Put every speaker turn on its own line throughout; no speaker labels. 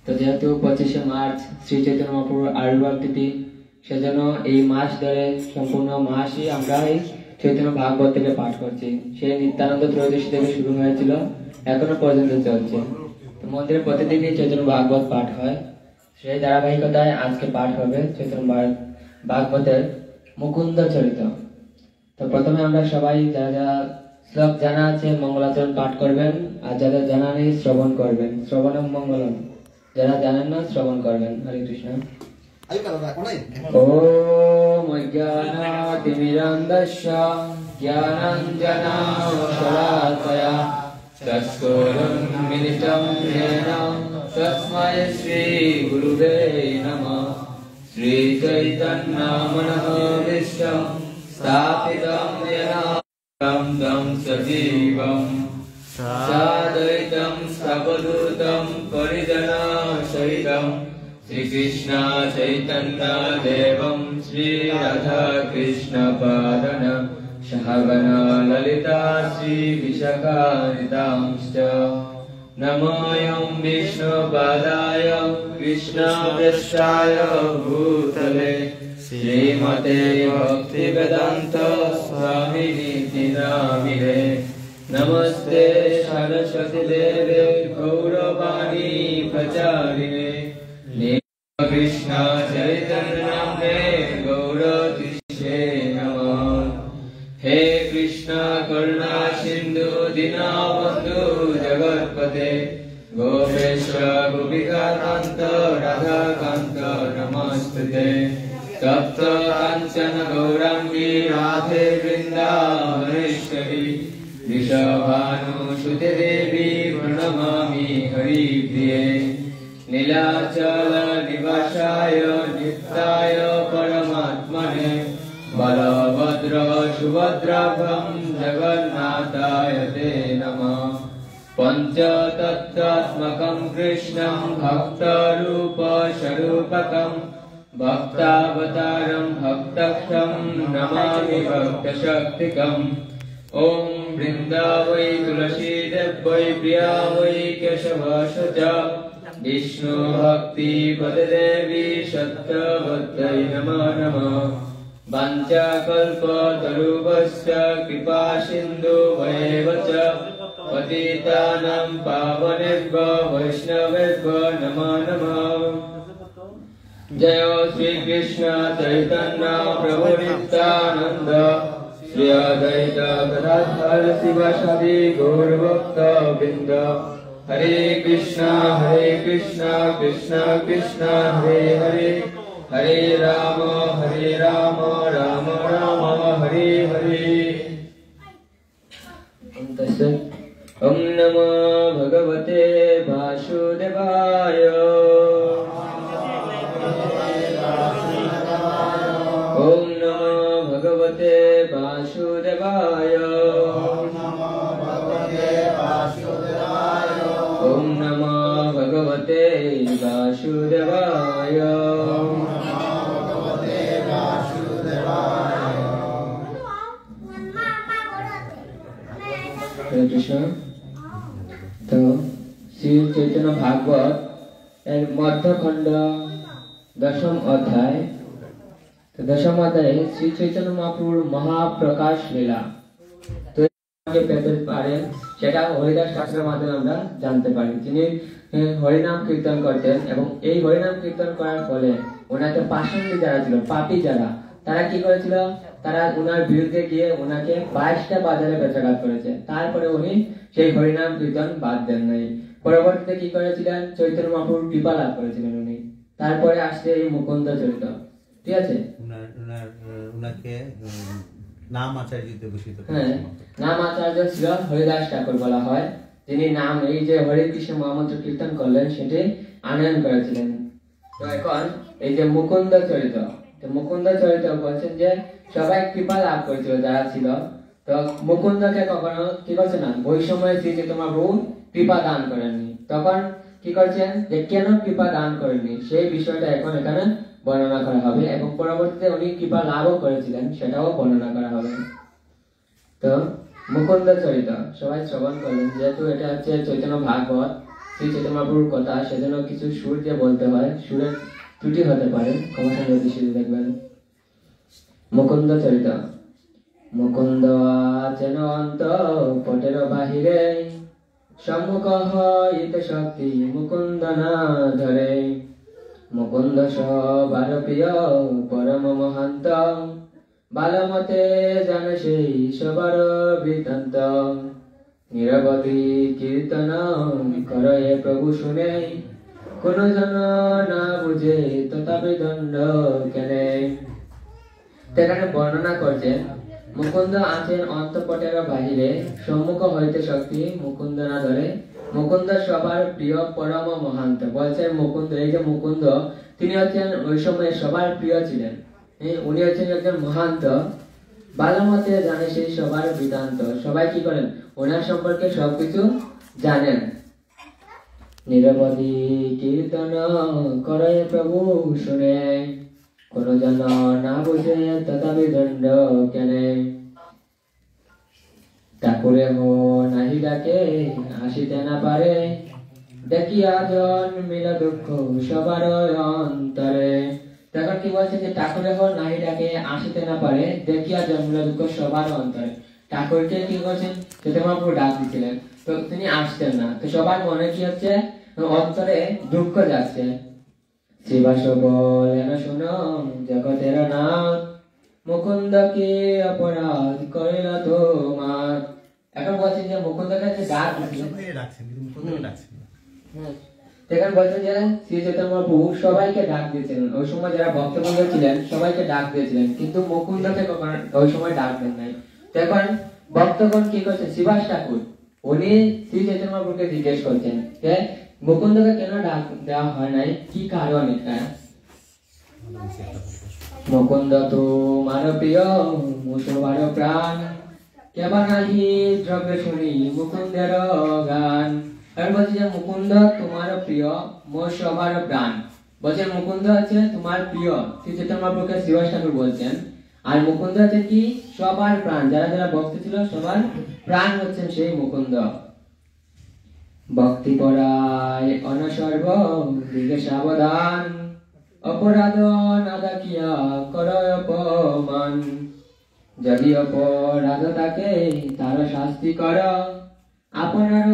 তো যেহেতু 25শে মার্চ শ্রী চৈতন্য মহাপ্রভুর আবির্ভাব তিথি, সেজন্য এই মাস ধরে সম্পূর্ণ মাসই আমরা এই চৈতন্য ভাগবত থেকে পাঠ করছি। সেই নিত্যানন্দ ত্রয়োদশী থেকে শুরু হয়েছিল, এখনো পর্যন্ত চলছে। তো মন্দিরে প্রতিদিনই চৈতন্য ভাগবত পাঠ হয়। সেই ধারাবাহিকতায় আজকে পাঠ হবে চৈতন্য ভাগবতের মুকুন্দ চরিত। তো প্রথমে আমরা সবাই যারা যারা শ্লোক জানা আছে মঙ্গলাচরণ পাঠ করবেন, আর যাদের জানা নেই শ্রবণ করবেন। শ্রবণম মঙ্গলম, যারা জানেন না শ্রবণ করবেন। হরে কৃষ্ণ। ওম অজ্ঞানাতিমিরান্ধস্য জ্ঞানাঞ্জনাশলাকয়া তস্ফুরন্মিলিতং येन তস্मै শ্রী গুরুবে নমঃ। শ্রী চৈতন্যমনোভীষ্টং স্থাপিतं येन तं सजीवं साद्वैतं सावधूतं परिजनसहितं श्रीकृष्ण चैतन्य देवं श्री राधा कृष्ण पादन सहगण ललिता श्री विशाखान्वितांश्च। नमोऽयं विष्णुपादाय कृष्णप्रेष्ठाय भूतले श्रीमते भक्तिवेदान्त स्वामिनिति नामिने। नमस्ते सरस्वती देवे गौरवाणी प्रचारिणे कृष्ण चैतन्य गौरतिष्ठे नमः। हे कृष्ण करुणा सिन्धु दीनबन्धु जगत्पते गोपेश्वर गोपिकान्त राधाकान्त नमस्ते। तप्त काञ्चन गौराङ्गी राधे वृन्दावनेश्वरी वृषभानुसुते देवी प्रणमामि हरिप्रिये। नीलाचल निवासाय नित्याय परमात्मने बलभद्र सुभद्राभ्यां जगन्नाथाय ते नमः। पञ्चतत्त्वात्मकं कृष्णं भक्तरूपस्वरूपकं भक्तावतारं भक्तक्षं नमामि भक्तशक्तिकम्। ॐ वृन्दावै तुलसी देवै प्रिया वै केशवश विष्णु भक्ति पददेवी सत्यवत्यै नमो नमः। वाञ्छाकल्पतरुभ्यश्च कृपा सिन्धुभ्येव च पतितानां पावनेभ्यो वैष्णवेभ्यो नमो नमः। जय श्री कृष्ण चैतन्य प्रभु नित्यानंद श्री अद्वैत गदाधर शिवासादि गौरभक्तवृन्द। हरे कृष्ण कृष्ण कृष्ण हरे हरे, हरे राम राम राम हरे हरे। ओम नमो भगवते वासुदेवाय। ओम नमो भगवते वासुदेवाय। ओम नमो भगवते वासुदेवाय। हरे कृष्ण। तो श्री चैतन्य भागवत एर मध्यखंड दशम अध्याय। तो दशम अध्याय श्री चैतन्य महाप्रभुर महाप्रकाश लीला। तो পেতে পারেন সেটা হরিদাস ঠাকুরের মাধ্যমে আমরা জানতে পারি। যিনি হরিনাম কীর্তন করতেন এবং এই হরিনাম কীর্তন করার ফলে ওনাকে পাষাণ্ডী যারা ছিল, পাপী যারা, তারা কি করেছিল, তারা ওনার বিরুদ্ধে গিয়ে ওনাকে 22টা বাজারে বেত্রাঘাত করেছে। তারপরে উনি সেই হরিনাম কীর্তন বাদ দেন নাই। পরবর্তীতে কি করেছিলেন, চৈতন্য মহাপ্রভুর কৃপা লাভ করেছিলেন উনি। তারপরে আসছে এই মুকুন্দ চরিত। ঠিক আছে,
ওনাকে নাম আচার্যতে ভূষিত।
হ্যাঁ, নাম আচার্য ছিল হরিদাস ঠাকুর বলা হয়, যিনি নাম এই যে হরে কৃষ্ণ মহামন্ত্র কীর্তন করলেন সেটি আনয়ন করেছিলেন। তো এখন এই যে মুকুন্দ চরিত, তো মুকুন্দ চরিত বলছেন যে সবাই কৃপা লাভ করেছিল যারা ছিল। তো মুকুন্দকে কখনো কি করছে না, ওই সময় শ্রী চৈতন্য মহাপ্রভু কৃপা দান করেননি। তখন কি করছেন যে কেন কৃপা দান করেননি সেই বিষয়টা এখন এখানে বর্ণনা করা হবে এবং পরবর্তীতে উনি কৃপা লাভও করেছিলেন সেটাও বর্ণনা করা হবে। তো মুকুন্দ চরিত সবাই শ্রবণ করলেন, যেহেতু এটা হচ্ছে চৈতন্য ভাগবত, শ্রী চৈতন্য মহাপ্রভুর কথা, সেজন্য কিছু সুর দিয়ে বলতে হয়, সুরের ত্রুটি হতে পারে, ক্ষমা সুন্দর দৃষ্টিতে দেখবেন। মুকুন্দ চরিত। মুকুন্দ আছেন অন্ত পটের বাহিরে, সম্মুখ হইতে শক্তি মুকুন্দ না ধরে। মুকুন্দ সবার প্রিয় পরম মহান্ত, বালমতে জানে সেই সবার বৃত্তান্ত। নিরবধি কীর্তন করে প্রভু শুনে, কোন জন না বুঝে তথাপি দণ্ড কেনে। এখানে বর্ণনা করছেন মুকুন্দ আছেন অন্তঃপটের বাহিরে, সম্মুখ হইতে শক্তি মুকুন্দ না ধরে। মুকুন্দ সবার প্রিয় পরম মহান্ত। বলছেন মুকুন্দ, এই যে মুকুন্দ, তিনি হচ্ছেন ওই সময়ে সবার প্রিয় ছিলেন। উনি হচ্ছেন একজন মহান্ত, বালমতে জানে সেই সবার বৃত্তান্ত। সবাই কি করেন, ওনার সম্পর্কে সবকিছু জানেন। নিরবধি কীর্তন করে প্রভু শুনে, কোন জন না বুঝে তথাপি দণ্ড কেনে। ঠাকুরে হো নাহি ডাকে আসিতে না পারে, দেখিয়া জন মিল দুঃখ সবার অন্তরে। তখন কি বলছে যে ঠাকুরে হো নাহি ডাকে আসিতে না পারে, দেখিয়া জন মিল দুঃখ সবার অন্তরে। ঠাকুরকে কি করছেন, চৈতন্য মহাপ্রভু ডাক দিচ্ছিলেন, তো তিনি আসতেন না, তো সবার মনে কি হচ্ছে, অন্তরে দুঃখ যাচ্ছে। শিবাস বলেন শুনো জগতের নাথ, মুকুন্দ কি অপরাধ করিল তোমার। এখন বলছেন যে মুকুন্দকে যে ডাক এখানে বলছেন যে শ্রী চৈতন্য মহাপ্রভু সবাইকে ডাক দিয়েছিলেন। ওই সময় যারা ভক্তবৃন্দ ছিলেন সবাইকে ডাক দিয়েছিলেন, কিন্তু মুকুন্দকে কখনো ওই সময় ডাক দেন নাই। তখন ভক্তগণ কি করছে, শিবাস ঠাকুর উনি শ্রী চৈতন্য মহাপ্রভুকে জিজ্ঞেস করছেন যে মুকুন্দকে কেন ডাক দেওয়া হয় নাই, কি কারণ এটা। মুকুন্দ তোমার প্রিয় মুসবার প্রাণ, কেবা নাহি দ্রব্য শুনি মুকুন্দের গান। আর বলছে যে মুকুন্দ তোমার প্রিয় মোর সবার প্রাণ। বলছে মুকুন্দ হচ্ছে তোমার প্রিয়, শ্রী চৈতন্য মহাপ্রভুকে শিবাস ঠাকুর বলছেন। আর মুকুন্দ হচ্ছে কি সবার প্রাণ, যারা যারা ভক্ত ছিল সবার প্রাণ হচ্ছেন সেই মুকুন্দ। ভক্তি পরায় অনসর্ব দিকে সাবধান, অপরাধ না দেখিয়া করো অপমান। যদি অপরাধ থাকে তার শাস্তি কর, আপনার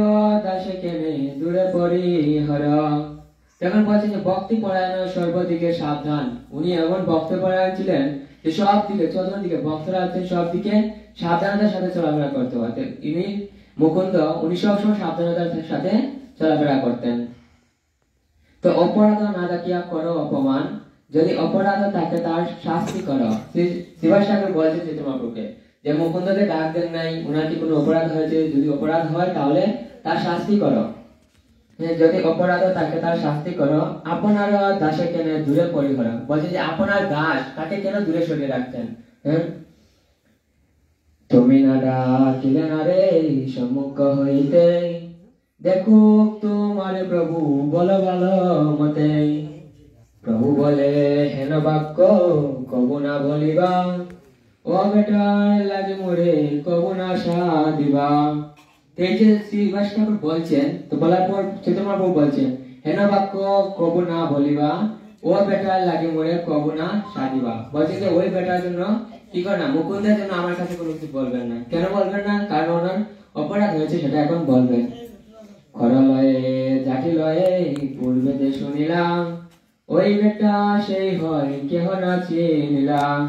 দাসে কেনে দূরে পরিহর। তখন বলছেন যে ভক্তি পরায়ণ সর্বদিকে সাবধান। উনি এমন ভক্ত পরায়ণ ছিলেন যে সব দিকে, চতুর্দিকে ভক্তরা আছেন, সব দিকে সাবধানতার সাথে চলাফেরা করতে হতেন। ইনি মুকুন্দ, উনি সবসময় সাবধানতার সাথে চলাফেরা করতেন। তো অপরাধ না দেখিয়া করো অপমান, যদি অপরাধ থাকে তার শাস্তি করো। শিবাস ঠাকুর বলছেন চৈতন্য মহাপ্রভুকে যে মুকুন্দকে ডাক দেন নাই, উনার কি কোনো অপরাধ হয়েছে, যদি অপরাধ হয় তাহলে তার শাস্তি করো। যদি অপরাধ থাকে তার শাস্তি করো, আপনার দাসে কেন দূরে পরিহর। বলছে যে আপনার দাস তাকে কেন দূরে সরিয়ে রাখছেন। তুমি না ডাকিলে না রে সম্মুখ হইতে, দেখো তোমার প্রভু বল ভালো মতে। প্রভু বলে হেন বাক্য কবু না বলিবা, ও বেটার লাগে মোরে কবু না সাদিবা। এই যে শিবাস ঠাকুর বলছেন, তো বলার পর চৈতন্য মহাপ্রভু বলছেন হেন বাক্য কবু না বলিবা, ও বেটার লাগে মোরে কবু না সাদিবা। বলছে যে ওই বেটার জন্য কি করে না, মুকুন্দের জন্য আমার কাছে কোনো কিছু বলবেন না। কেন বলবেন না, কারণ ওনার অপরাধ হয়েছে সেটা এখন বলবেন। করলয়ে জাটিলয়ে পূর্বে যে শুনিলাম, ওই বেটা সেই হয় কেহ না চিনিলাম।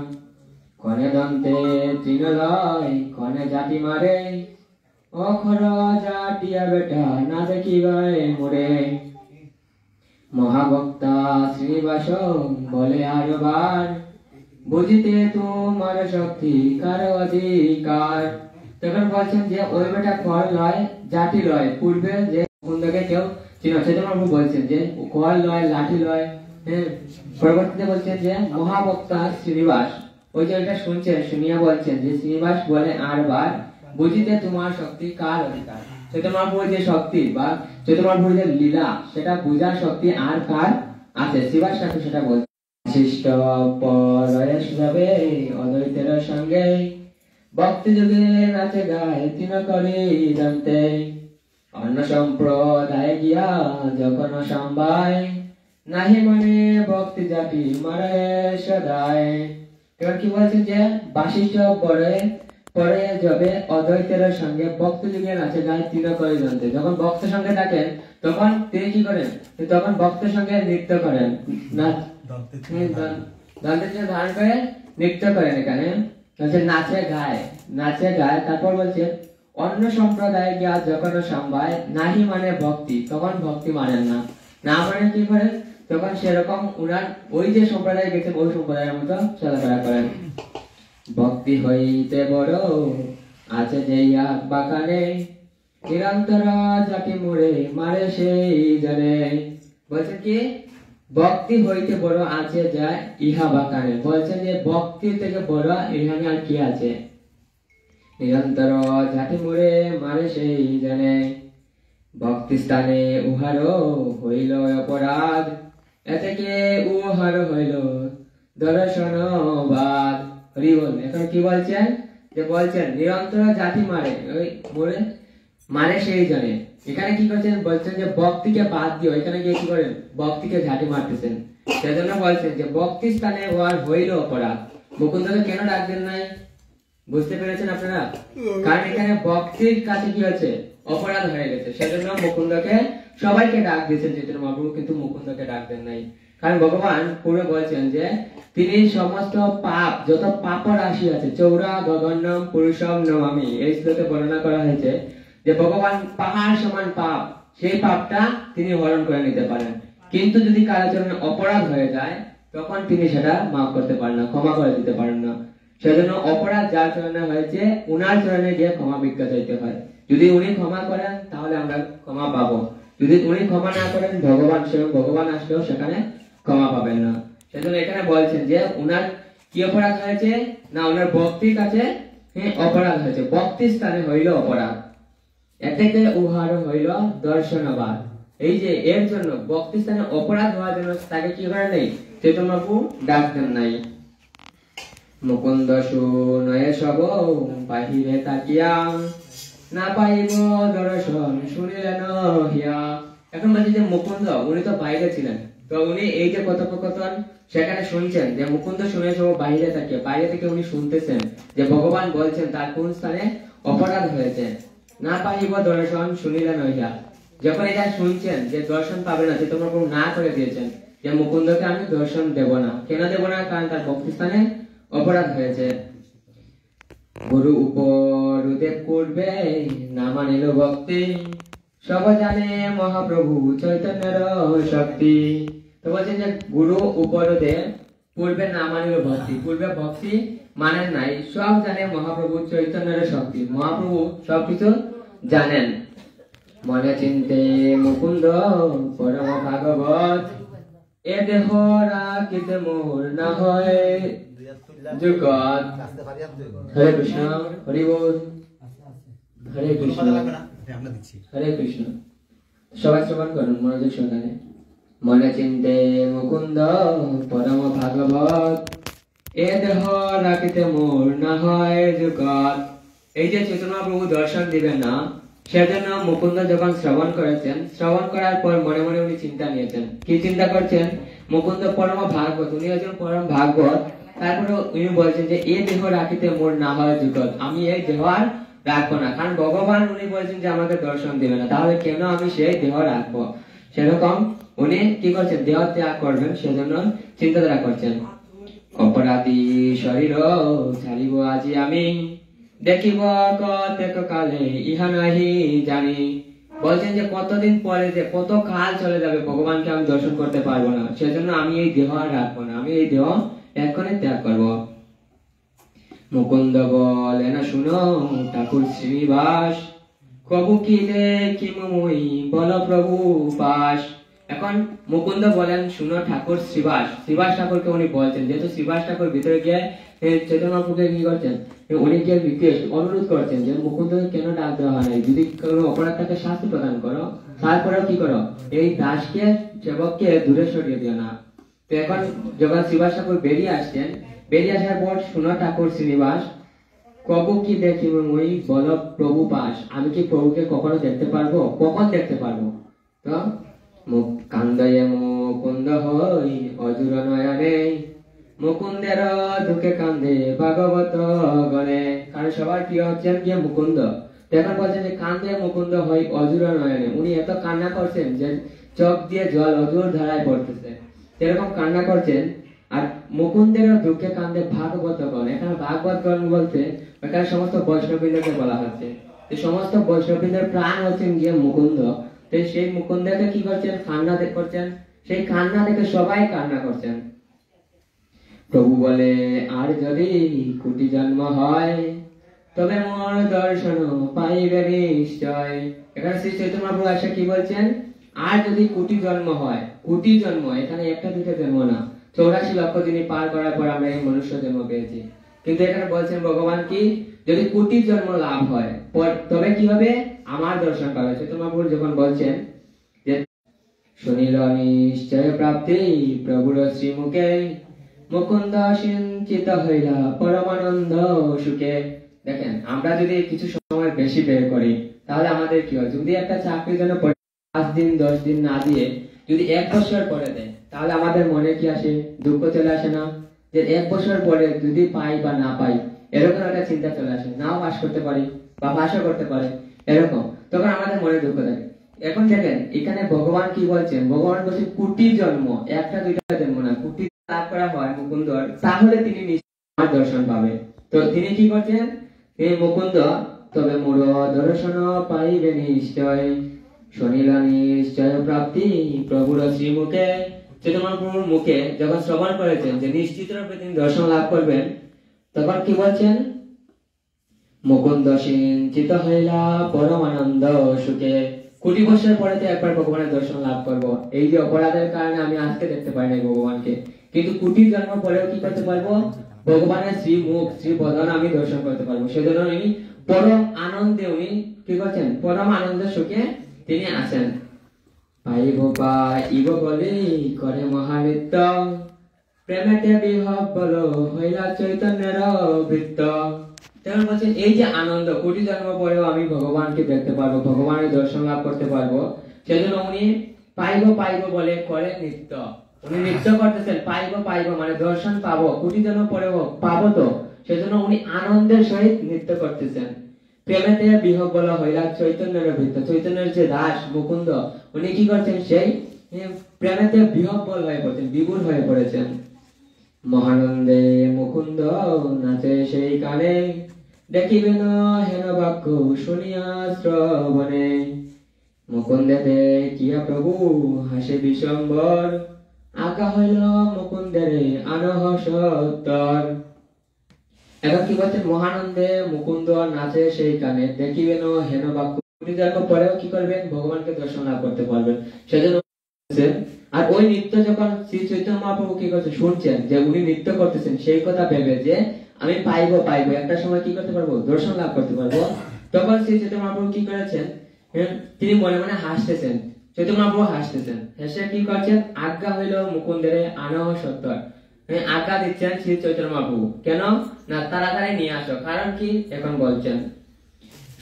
কনে দন্তে তৃণলয় কনে জাতি মারে, অখর জাটিয়া বেটা না দেখিবায় মোরে। মহাভক্তা শ্রীবাস বলে আরো বার, বুঝিতে তোমার শক্তি কার অধিকার। তখন বলছেন যে ওই বেটা কর লয় জাতি লয়, পূর্বে যে মুকুন্দকে কেউ চৈতন্য মহাপ্রভু বলছেন যে কর লয় লাঠি লয়। পরবর্তীতে বলছেন যে মহাবক্তা শ্রীনিবাস, ওই যে এটা শুনছেন, শুনিয়া বলছেন যে শ্রীনিবাস বলে আর বার, বুঝিতে তোমার শক্তি কার অধিকার। চৈতন্য মহাপ্রভুর যে শক্তি বা চৈতন্য মহাপ্রভুর যে লীলা, সেটা বুঝার শক্তি আর কার আছে, শ্রীবাস ঠাকুর সেটা বলছেন। শিষ্ট পরয়েশ যাবে অদ্বৈতের সঙ্গে, ভক্তি যুগে নাচে গায়ে তিন করে জানতে। অন্য সম্প্রদায় গিয়া যখন সাম্বায় নাহি মনে ভক্তি জাতি মারে সদায়। এবার কি বলছেন যে বাসিষ্ঠ পরে যাবে অদ্বৈতের সঙ্গে ভক্ত যুগে নাচে গায়ে তিন করে জানতে। যখন ভক্ত সঙ্গে থাকেন তখন তিনি কি করেন, তখন ভক্তের সঙ্গে নৃত্য করেন, দন্তের ধারণ করে নৃত্য করেন। এখানে বলছে নাচে গায়। তারপর বলছে অন্য সম্প্রদায় গিয়া যখন সাম্বায় নাহি মানে ভক্তি, তখন ভক্তি মানেন না, না মানে কি করেন, তখন সেরকম উনার ওই যে সম্প্রদায় গেছে ওই সম্প্রদায়ের মতো চলাফেরা করেন। ভক্তি হইতে বড় আছে যে বাকানে নিরন্তর জাতি মোড়ে মারে সেই জানে। বলছে কি ভক্তি হইতে বড় আছে যা ইহা বাকানে। বলছেন যে ভক্তি থেকে বড় এখানে আর কি আছে। নিরন্তর জাতি মোড়ে মারে সেই জানে। ভক্তি স্থানে উহারও হইল অপরাধ, এতে কে উহার হইল দর্শনবাদ। হরি বল। এখন কি বলছেন, যে বলছেন নিরন্তর জাতি মারে ওই মোড়ে মারে সেই জানে। এখানে কি করছেন, বলছেন যে ভক্তিকে বাদ দিও, এখানে গিয়ে কি করেন, ভক্তিকে ঝাঁটি মারতেছেন। সেজন্য বলছেন যে ভক্তি স্থানে উহার হইল অপরাধ। মুকুন্দকে কেন ডাকবেন নাই, বুঝতে পেরেছেন আপনারা? কারণ এখানে ভক্তির কাছে কি হচ্ছে, অপরাধ হয়ে গেছে। সেজন্য মুকুন্দকে সবাইকে ডাক দিয়েছেন চৈতন্য মহাপ্রভু, কিন্তু মুকুন্দকে ডাকবেন নাই। কারণ ভগবান পুরো বলছেন যে তিনি সমস্ত পাপ, যত পাপ রাশি আছে, চৌরা গগন্নম পুরুষম নমামি, এই শ্লোকে বর্ণনা করা হয়েছে যে ভগবান পাহাড় সমান পাপ, সেই পাপটা তিনি হরণ করে নিতে পারেন। কিন্তু যদি কারো জন্য অপরাধ হয়ে যায় তখন তিনি সেটা মাফ করতে পারেন না, ক্ষমা করে দিতে পারেন না। সেজন্য অপরাধ যার চরণে হয়েছে উনার চরণে গিয়ে ক্ষমা ভিক্ষা চাইতে হয়। যদি উনি ক্ষমা করেন তাহলে আমরা ক্ষমা পাবো, যদি উনি ক্ষমা না করেন ভগবান আসলেও সেখানে ক্ষমা পাবেন না। সেজন্য এখানে বলছেন যে উনার কি অপরাধ হয়েছে না, উনার ভক্তির কাছে অপরাধ হয়েছে, ভক্তি স্থানে হইল অপরাধ, এতে উহার হইল দর্শনবাদ। এই যে এর জন্য ভক্তি স্থানে অপরাধ হওয়ার জন্য তাকে কি করে নেই, চৈতন্য প্রভু ডাকতেন নাই। মুকুন্দ শুনয়ে সব বাহিরে তাকিয়া না পাইব দর্শন শুনিলেন হিয়া। এখন বলছে যে মুকুন্দ উনি তো বাইরে ছিলেন, তো উনি এই যে কথোপকথন সেখানে শুনছেন, যে মুকুন্দ শুনে সব বাইরে তাকিয়ে, বাইরে থেকে উনি শুনতেছেন যে ভগবান বলছেন তার কোন স্থানে অপরাধ হয়েছে। না পাইব দর্শন শুনিলেন হিয়া, যখন এটা শুনছেন যে দর্শন পাবে না, যে তোমরা না করে দিয়েছেন যে মুকুন্দকে আমি দর্শন দেব না। কেন দেব না, কারণ তার ভক্তি স্থানে অপরাধ হয়েছে। গুরু উপরুদেব করবে না মানিল ভক্তি, সব জানে মহাপ্রভু চৈতন্যের শক্তি। তো বলছেন যে গুরু উপরুদেব পূর্বে না মানিল ভক্তি, পূর্বে ভক্তি মানেন নাই, সব জানে মহাপ্রভু চৈতন্যের শক্তি। মহাপ্রভু সবকিছু জানেন। মনে চিন্তে মুকুন্দ পরম ভাগবত, এ দেহ রাখিতে মোর না হয় জগৎ। হরে কৃষ্ণ, হরি বল। হরে কৃষ্ণ, হরে কৃষ্ণ। সবাই শ্রবণ করুন মনোযোগ সহকারে। মনে চিন্তে মুকুন্দ পরম ভাগবত, এ দেহ রাখিতে মোর না হয় জগৎ। এই যে চৈতন্য প্রভু দর্শন দিবেন না, সেজন্য মুকুন্দ যখন শ্রবণ করেছেন, শ্রবণ করার পর মনে মনে উনি চিন্তা নিয়েছেন। কি চিন্তা করছেন, মুকুন্দ পরম ভাগবত, উনি একজন পরম ভাগবত। তারপরে উনি বলছেন যে এই দেহ রাখিতে মোর না হয় জগৎ, আমি এই দেহ আর রাখবো না। কারণ ভগবান উনি বলছেন যে আমাকে দর্শন দিবে না, তাহলে কেন আমি সেই দেহ রাখবো। সেরকম উনি কি করছেন, দেহ ত্যাগ করবেন, সেজন্য চিন্তাধারা করছেন। অপরাধী শরীর ছাড়িব আজি আমি, দেখিব কতেক কালে ইহা নাহি জানি। বলছেন যে কতদিন পরে, যে কত কাল চলে যাবে ভগবানকে আমি দর্শন করতে পারবো না, সেজন্য আমি এই দেহ আর রাখবো না, আমি এই দেহ এক্ষণে ত্যাগ করবো। মুকুন্দ বলেন শুনো ঠাকুর শ্রীনিবাস, কবু কি দেখি মুই বল প্রভু পাশ। এখন মুকুন্দ বলেন শুনো ঠাকুর শ্রীবাস, শ্রীবাস ঠাকুরকে উনি বলছেন, যেহেতু শ্রীবাস ঠাকুর ভিতরে গিয়ে চৈতন্য মহাপ্রভুকে কি করছেন, উনি গিয়ে রিকোয়েস্ট অনুরোধ করছেন যে মুকুন্দকে কেন ডাক দেওয়া হয় নাই, যদি কোনো অপরাধ তাকে শাস্তি প্রদান করো, তারপরেও কি করো এই দাসকে সেবককে দূরে সরিয়ে দিও না। তো এখন যখন শ্রীবাস ঠাকুর বেরিয়ে আসছেন, বেরিয়ে আসার পর শুনো ঠাকুর শ্রীনিবাস কবু কি দেখিব মই বল প্রভু পাশ, আমি কি প্রভুকে কখনো দেখতে পারবো? কখন দেখতে পারবো? তো মুখ কান্দয়ে মুকুন্দ হই অজুর নয়নে, মুকুন্দের দুঃখে কান্দে ভাগবত গণে। কারণ সবার প্রিয় হচ্ছেন গিয়ে মুকুন্দ। এখন বলছেন যে কান্দে মুকুন্দ হয় অজুর নয়নে, উনি এত কান্না করছেন যে চোখ দিয়ে জল অজুর ধারায় পড়তেছে, এরকম কান্না করছেন। আর মুকুন্দের দুঃখে কান্দে ভাগবত গণ, এখানে ভাগবত গণ বলতে এখানে সমস্ত বৈষ্ণববৃন্দকে বলা হচ্ছে। সমস্ত বৈষ্ণববৃন্দের প্রাণ হচ্ছেন গিয়ে মুকুন্দ। তো সেই মুকুন্দকে কি করছেন? কান্না করছেন। সেই কান্না দেখে সবাই কান্না করছেন। প্রভু বলে আর যদি কোটি জন্ম হয়, তবে মোর দর্শন পাইবে নিশ্চয়। এখানে শ্রী চৈতন্য মহাপ্রভু এসে কি বলছেন? আর যদি কোটি জন্ম হয়, কোটি জন্ম, এখানে একটা দুটো জন্ম না, 84 লক্ষ দিনই পার করার পর আমরা এই মনুষ্য জন্ম পেয়েছি। কিন্তু এখানে বলছেন ভগবান কি যদি কোটি জন্ম লাভ হয় তবে কি হবে? আমার দর্শন পাবে। চৈতন্য মহাপ্রভু যখন বলছেন যে শুনিল নিশ্চয় প্রাপ্তি প্রভুর শ্রীমুখে, মুকুন্দ সিঞ্চিত হইলা পরমানন্দ সুখে। দেখেন, আমরা যদি কিছু সময় বেশি বের করি তাহলে আমাদের কি হয়? যদি একটা চাকরির জন্য 5 দিন 10 দিন না দিয়ে যদি 1 বছর পরে দেয়, তাহলে আমাদের মনে কি আসে? দুঃখ চলে আসে না? যে 1 বছর পরে যদি পাই বা না পাই, এরকম একটা চিন্তা চলে আসে। নাও পাস করতে পারি বা পাশও করতে পারে, এরকম তখন আমাদের মনে দুঃখ থাকে। এখন দেখেন এখানে ভগবান কি বলছেন? ভগবান বলছে কোটি জন্ম, একটা দুইটা জন্ম না, কোটি লাভ করা হয় মুকুন্দর, তাহলে তিনি নিশ্চয় দর্শন পাবে। তো তিনি কি করছেন? এই মুকুন্দ তবে মোর দর্শন পাইবে নিশ্চয়, শুনিল নিশ্চয় প্রাপ্তি প্রভুর শ্রীমুখে। চৈতন্য মহাপ্রভুর মুখে যখন শ্রবণ করেছেন যে নিশ্চিত রূপে তিনি দর্শন লাভ করবেন, তখন কি বলছেন? মুকুন্দ সিঞ্চিত হইলা পরমানন্দ সুখে। কোটি বছর পরে তো একবার ভগবানের দর্শন লাভ করব। এই যে অপরাধের কারণে আমি আজকে দেখতে পাই নাই ভগবানকে, কিন্তু কোটি জন্ম পরেও কি করতে পারবো? ভগবানের শ্রী মুখ শ্রী বদন আমি দর্শন করতে পারবো। সেজন্য উনি পরম আনন্দে উনি কি করছেন? পরম আনন্দ সুখে তিনি আছেন। পাইব পাইব বলে করে মহানৃত্য, প্রেমেতে বিহব বল হইলা চৈতন্যের বৃত্ত। তেমন বলছেন এই যে আনন্দ, কোটি জন্ম পরেও আমি ভগবানকে দেখতে পারবো, ভগবানের দর্শন লাভ করতে পারবো, সেজন্য উনি পাইব পাইব বলে করে নৃত্য। উনি নৃত্য করতেছেন, পাইব পাইব মানে দর্শন পাবো, কোটি জন্ম পরেও পাবো, তো সেজন্য উনি আনন্দের সহিত নৃত্য করতেছেন। প্রেমেতে বিহব বলা হইলা চৈতন্যের বৃত্ত, চৈতন্যের যে দাস মুকুন্দ, উনি কি করছেন? সেই প্রেমেতে বিহব বল হয়ে পড়েছেন, বিভোর হয়ে পড়েছেন। মহানন্দে মুকুন্দ নাচে সেই কানে, দেখিবেন হেন বাক্য শুনিয়া শ্রবণে। মুকুন্দে দেখিয়া প্রভু হাসে বিশ্বম্বর, আজ্ঞা হইল মুকুন্দের আনহ সত্তর। এখন কি বলছেন? মহানন্দে মুকুন্দ নাচে সেই কানে, দেখিবেন হেন বাক্য। কোটি জন্ম পরেও কি করবেন? ভগবানকে দর্শন লাভ করতে পারবেন। সেজন্য আর ওই নৃত্য যখন শ্রী চৈতন্য মহাপ্রভু কি করছে? শুনছেন যে উনি নৃত্য করতেছেন, সেই কথা ভেবে যে আমি পাইবো পাইবো একটা সময় কি করতে পারবো? দর্শন লাভ করতে পারবো। তখন শ্রী চৈতন্য মহাপ্রভু কি করেছেন? তিনি মনে মনে হাসতেছেন। চৈতন্য মহাপ্রভু হাসতেছেন, হেসে কি করছেন? আজ্ঞা হইল মুকুন্দের আনহ সত্তর। আজ্ঞা দিচ্ছেন শ্রী চৈতন্য মহাপ্রভু। কেন না? তাড়াতাড়ি নিয়ে আসো। কারণ কি? এখন বলছেন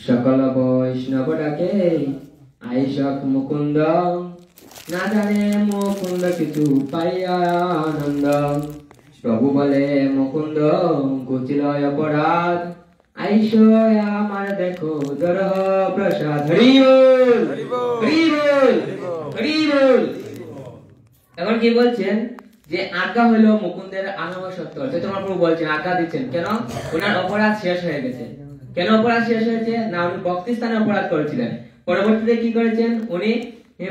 সকল বৈষ্ণব ডাকে আইসক মুকুন্দ, না জানে মুকুন্দ কিছু পাইয়া আনন্দ। প্রভু বলে মুকুন্দ ঘুচিল অপরাধ, আইসো আমার দেখো জর প্রসাদ। হরি বল হরি বল হরি বল। এখন কি বলছেন? যে আজ্ঞা হইলো মুকুন্দের আনহ সত্তর। চৈতন্য মহাপ্রভু বলছেন, আজ্ঞা দিচ্ছেন। কেন? ওনার অপরাধ শেষ হয়ে গেছে। কেন অপরাধ শেষ হয়েছে? না, উনি ভক্তি স্থানে অপরাধ করেছিলেন। পরবর্তীতে কি করেছেন? উনি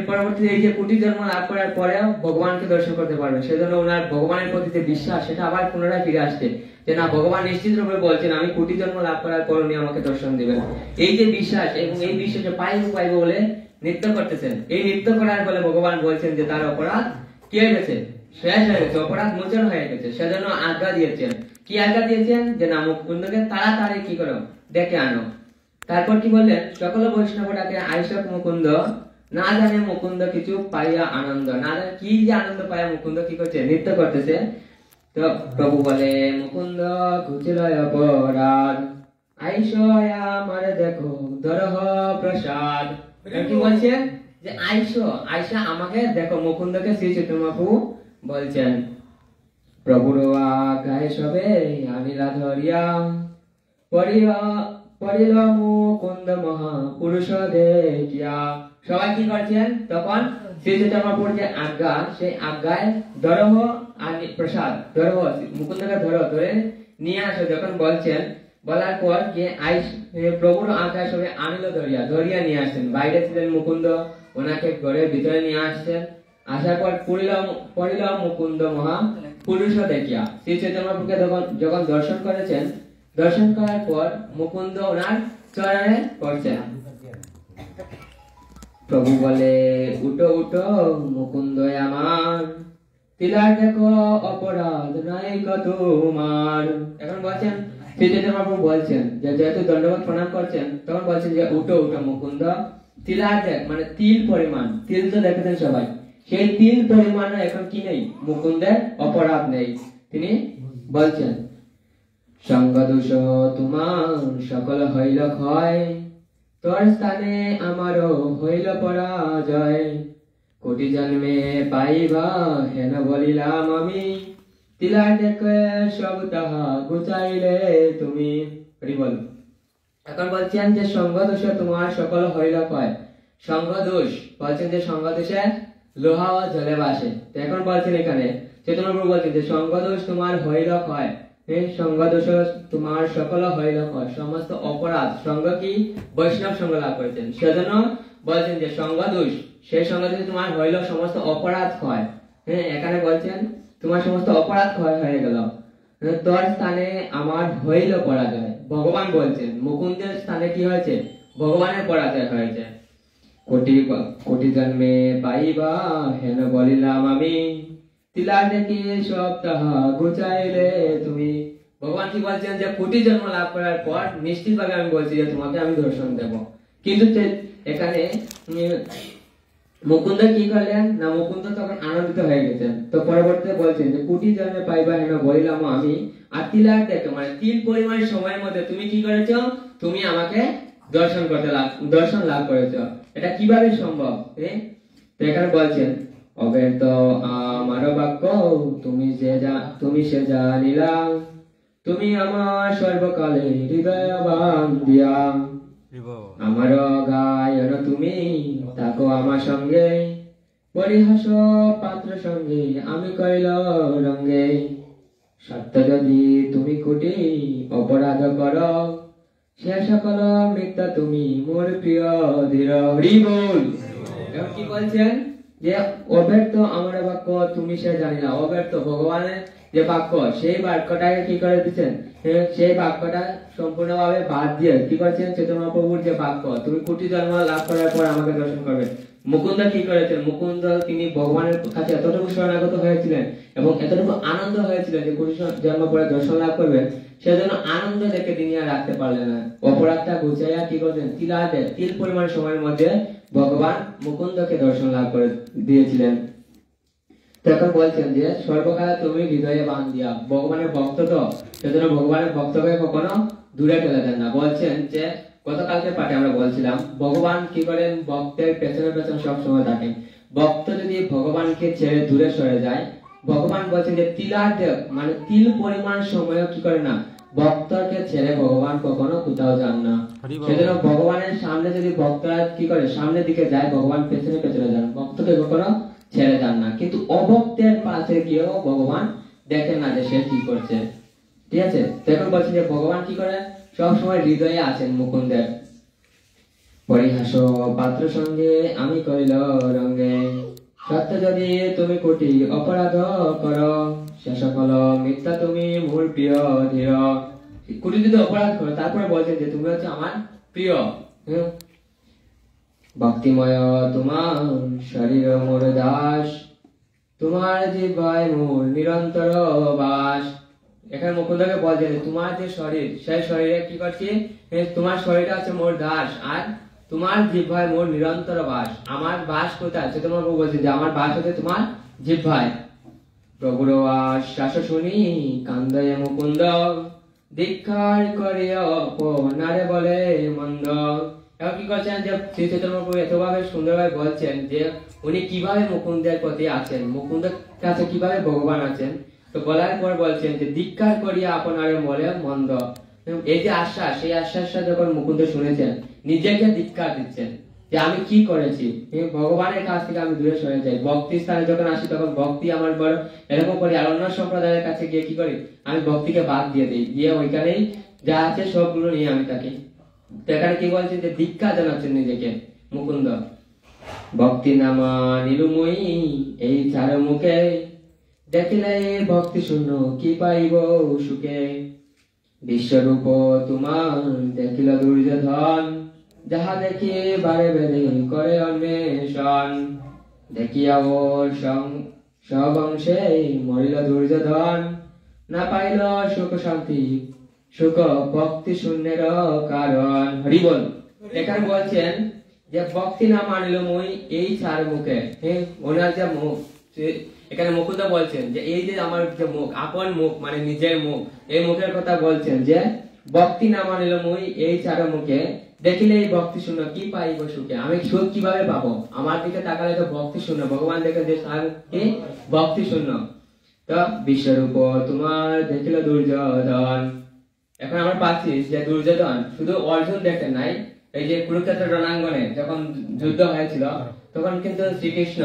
পরবর্তীতে এই যে কোটি জন্ম লাভ করার পরেও ভগবানকে দর্শন করতে পারবেন। সেজন্য ওনার ভগবানের প্রতি যে বিশ্বাস, সেটা আবার পুনরায় ফিরে আসছে যে না, ভগবান নিশ্চিত রূপে বলছেন আমি কোটি জন্ম লাভ করার পর উনি আমাকে দর্শন দিবেন। এই যে বিশ্বাস এবং এই বিশ্বাসে পাইবো পাইবো বলে নৃত্য করতেছেন। এই নৃত্য করার ফলে ভগবান বলছেন যে তার অপরাধ কি হয়ে গেছে? শেষ হয়ে গেছে, অপরাধ মোচন হয়ে গেছে। সেজন্য আজ্ঞা দিয়েছেন। কি আজ্ঞা দিয়েছেন? যে না, মুকুন্দকে তাড়াতাড়ি কি করো? ডেকে আনো। তারপর কি বললেন? সকল বৈষ্ণব ডাকে আইসক মুকুন্দ, না জানে মুকুন্দ কিছু পাইয়া আনন্দ। না জানে কি যে আনন্দ পাইয়া মুকুন্দ কি করছে? নৃত্য করতেছে। তো প্রভু বলে মুকুন্দ ঘুচিল অপরাধ, আইসো আমার দেখো দরহ প্রসাদ। কি বলছেন যে আইসো, আইসা আমাকে দেখো। মুকুন্দকে শ্রী চৈতন্য মহাপ্রভু বলছেন প্রভুর আজ্ঞায় সবে আনিলা ধরিয়া পরিল মুকুন্দ মহাপুরুষ দেখিয়া। সবাই কি করছেন তখন শ্রী চৈতন্য মহাপ্রভুর যে আজ্ঞা, সেই আজ্ঞায় ধরহ আনি প্রসাদ, ধরহ মুকুন্দকে ধরে নিয়ে আসো যখন বলছেন, বলার পর যে প্রভুর আজ্ঞায় সবে আনিল ধরিয়া নিয়ে আসছেন। বাইরে ছিলেন মুকুন্দ, ওনাকে ঘরের ভিতরে নিয়ে আসছেন। আসার পর পড়িল মুকুন্দ মহা পুরুষ দেখিয়া। শ্রী চৈতন্য মহাপ্রভুকে যখন দর্শন করেছেন, দর্শন করার পর মুকুন্দ ওনার চরণে পড়ছেন। প্রভু বলে উঠো উঠো মুকুন্দ আমার, তিলার দেখো অপরাধ নাই কত তোমার। এখন বলছেন শ্রী চৈতন্য মহাপ্রভু বলছেন যে যেহেতু দণ্ডবত প্রণাম করছেন, তখন বলছেন যে উঠো উঠো মুকুন্দ, তিলার দেখ, মানে তিল পরিমাণ, তিল তো দেখেছেন সবাই, সেই তিল পরিমাণ এখন কি নেই, মুকুন্দের অপরাধ নেই। তিনি বলছেন সঙ্গ দোষ তোমার সকল হইল ক্ষয়, তোর স্থানে আমারও হইল পরাজয়। কোটি জন্মে পাইবা হেন বলিলাম আমি, তিলার দেখে সব তাহা গুচাইলে তুমি। বল এখন বলছেন যে সঙ্গ দোষ তোমার সকল হইল ক্ষয়। সঙ্গ দোষ বলছেন যে সঙ্গ দোষে লোহা ও জলে বাসে। তো এখন বলছেন এখানে চৈতন্য প্রভু বলছেন যে সঙ্গ দোষ তোমার হইল ক্ষয়, সঙ্গ দোষ তোমার সকল হইল ক্ষয়। সমস্ত অপরাধ, সঙ্গ কি বৈষ্ণব সঙ্গ লাভ করেছেন, সেজন্য বলছেন যে সঙ্গ দোষ, সেই সঙ্গ দোষ তোমার হইল সমস্ত অপরাধ ক্ষয়। এখানে বলছেন তোমার সমস্ত অপরাধ ক্ষয় হয়ে গেল, তোর স্থানে আমার হইল পরাজয়। ভগবান বলছেন মুকুন্দের স্থানে কি হয়েছে, ভগবানের পরাজয় হয়েছে। কোটি কোটি জন্মে পাইবা হেন বলিলাম আমি, তিলা দেখি সব তাহা গুচাইলে তুমি। ভগবান কি বলছেন যে কোটি জন্ম লাভ করার পর নিশ্চিত ভাবে আমি বলছি যে তোমাকে আমি দর্শন দেব। কিন্তু এখানে মুকুন্দ কি করলেন না, মুকুন্দ তখন আনন্দিত হয়ে গেছেন। তো পরবর্তীতে বলছেন যে কোটি জন্মে পাইবা হেন বলিলাম আমি, আর তিলার দেখো, মানে তিল পরিমাণ সময়ের মধ্যে তুমি কি করেছো, তুমি আমাকে দর্শন লাভ করেছো। এটা কিভাবে সম্ভব? তো এখানে বলছেন অব্যর্থ আমার বাক্য তুমি সে জানিলা, তুমি আমার সর্বকালে হৃদয় বান্ধিয়া। আমার গায়ন তুমি থাকো আমার সঙ্গে, পরিহাস পাত্র সঙ্গে আমি কইল রঙ্গে। সত্য যদি তুমি কোটি অপরাধ কর, সে সকল মিথ্যা তুমি মোর প্রিয় ধীর। হরি বল। এখন কি বলছেন যে অব্যর্থ আমার বাক্য তুমি সে জানিলা। অব্যর্থ ভগবানের যে বাক্য, সেই বাক্যটাকে কি করে দিচ্ছেন, সেই বাক্যটা সম্পূর্ণভাবে বাদ দিয়ে কি করছেন, চৈতন্য মহাপ্রভুর যে বাক্য তুমি কোটি জন্ম লাভ করার পর আমাকে দর্শন করবে। মুকুন্দ কি করেছেন, মুকুন্দ তিনি ভগবানের কাছে এতটুকু শরণাগত হয়েছিলেন এবং এতটুকু আনন্দ হয়েছিলেন যে কোটি জন্ম পরে দর্শন লাভ করবেন, সেজন্য আনন্দ দেখে তিনি আর রাখতে পারলেন না। অপরাধটা গুছাইয়া কি করছেন, তিল পরিমাণ সময়ের মধ্যে ভগবান মুকুন্দকে দর্শন লাভ করে দিয়েছিলেন। তখন বলছেন যে সর্বকালে তুমি হৃদয়ে বান্ধিয়া। ভগবানের ভক্ত তো, সেজন্য ভগবানের ভক্তকে কখনো দূরে ফেলে দেন না। বলছেন যে গতকালকে পাঠে আমরা বলছিলাম ভগবান কি করেন, ভক্তের পেছনে পেছনে সব সময় থাকেন। ভক্ত যদি ভগবানকে ছেড়ে দূরে সরে যায়, ভগবান বলছেন যে মানে তিল পরিমাণ সময় কি করে না, ভক্তকে ছেড়ে ভগবান কখনো কোথাও যান না। সেজন্য ভগবানের সামনে যদি ভক্তরা কি করে সামনের দিকে যায়, ভগবান পেছনে পেছনে যান, ভক্তকে কখনো ছেড়ে যান না। কিন্তু অভক্তের পাশে গিয়েও ভগবান দেখেন না যে সে কি করছে। ঠিক আছে, তখন বলছেন যে ভগবান কি করে, সব সময় হৃদয়ে আছেন মুকুন্দের। পরিহাস পাত্র সঙ্গে আমি কইল রঙ্গে, সত্য যদি তুমি কোটি অপরাধ করো, সে সকল মিথ্যা তুমি মোর প্রিয় ধীর। কোটি যদি অপরাধ করো, তারপরে বলছেন যে তুমি হচ্ছে আমার প্রিয়। ভক্তিময় তোমার শরীর মোর দাস, তোমার জিহ্বায় মোর নিরন্তর বাস। এখানে মুকুন্দকে বলছেন তোমার যে শরীর, সেই শরীরে কি করছি, তোমার শরীরটা হচ্ছে মোর দাস, আর তোমার জিহ্বায় মোর নিরন্তর বাস। আমার বাস কোথায়, সে তোমার প্রভু বলছে যে আমার বাস হচ্ছে তোমার জিহ্বায়। প্রভুর শ্বাস শুনি কান্দয়ে মুকুন্দ, দীক্ষার করিয়া অপনারে বলে মন্দ। এখন কি করছেন যে শ্রী চৈতন্য প্রভু এতভাবে সুন্দরভাবে বলছেন যে উনি কিভাবে মুকুন্দের প্রতি আছেন, মুকুন্দের কাছে কিভাবে ভগবান আছেন। তো বলার পর বলছেন যে দীক্ষার করিয়া আপনারে বলে মন্দ। এই যে আশ্বাস, সেই আশ্বাসটা যখন মুকুন্দ শুনেছেন, নিজেকে দীক্ষা দিচ্ছেন যে আমি কি করেছি, ভগবানের কাছ থেকে আমি দূরে সরে যাই। ভক্তি স্থানে যখন আসি তখন ভক্তি আমার বড় এরকম করি, আর অন্য সম্প্রদায়ের কাছে গিয়ে কি করি, আমি ভক্তিকে বাদ দিয়ে দিই, দিয়ে ওইখানেই যা আছে সবগুলো নিয়ে আমি থাকি। তো এখানে কি বলছেন যে দীক্ষা জানাচ্ছেন নিজেকে মুকুন্দ। ভক্তি নামা নীলুময়ী এই চার মুখে, দেখিলে ভক্তি শূন্য কি পাইব সুখে। বিশ্বরূপ তোমার দেখিল দুর্যোধন, যাহা দেখি বারে বেড়ে করে অন্বেষণ। দেখিয়া ওর সব অংশে মরিল দুর্যোধন, না পাইল সুখ শান্তি সুখ ভক্তি শূন্যের কারণ। হরি বল। এখানে বলছেন যে ভক্তি না মানিল মই এই চার মুখে, ওনার যে মুখ, এখানে মুকুন্দ বলছেন যে এই যে আমার যে মুখ, আপন মুখ মানে নিজের মুখ, এই মুখের কথা বলছেন যে ভক্তি না মানিল মই এই চার মুখে, দেখিলে এই ভক্তি শূন্য কি পাইব সুখে। আমি সুখ কিভাবে পাবো, আমার দিকে তাকালে তো ভক্তি শূন্য, ভগবান দেখে যে ভক্তি শূন্য। তো বিশ্বরূপ তোমার দেখিল দুর্যোধন। এখন আমরা পাচ্ছি যে দুর্যোধন শুধু অর্জুন দেখেন নাই, এই যে কুরুক্ষেত্র রণাঙ্গনে যখন যুদ্ধ হয়েছিল তখন কিন্তু শ্রীকৃষ্ণ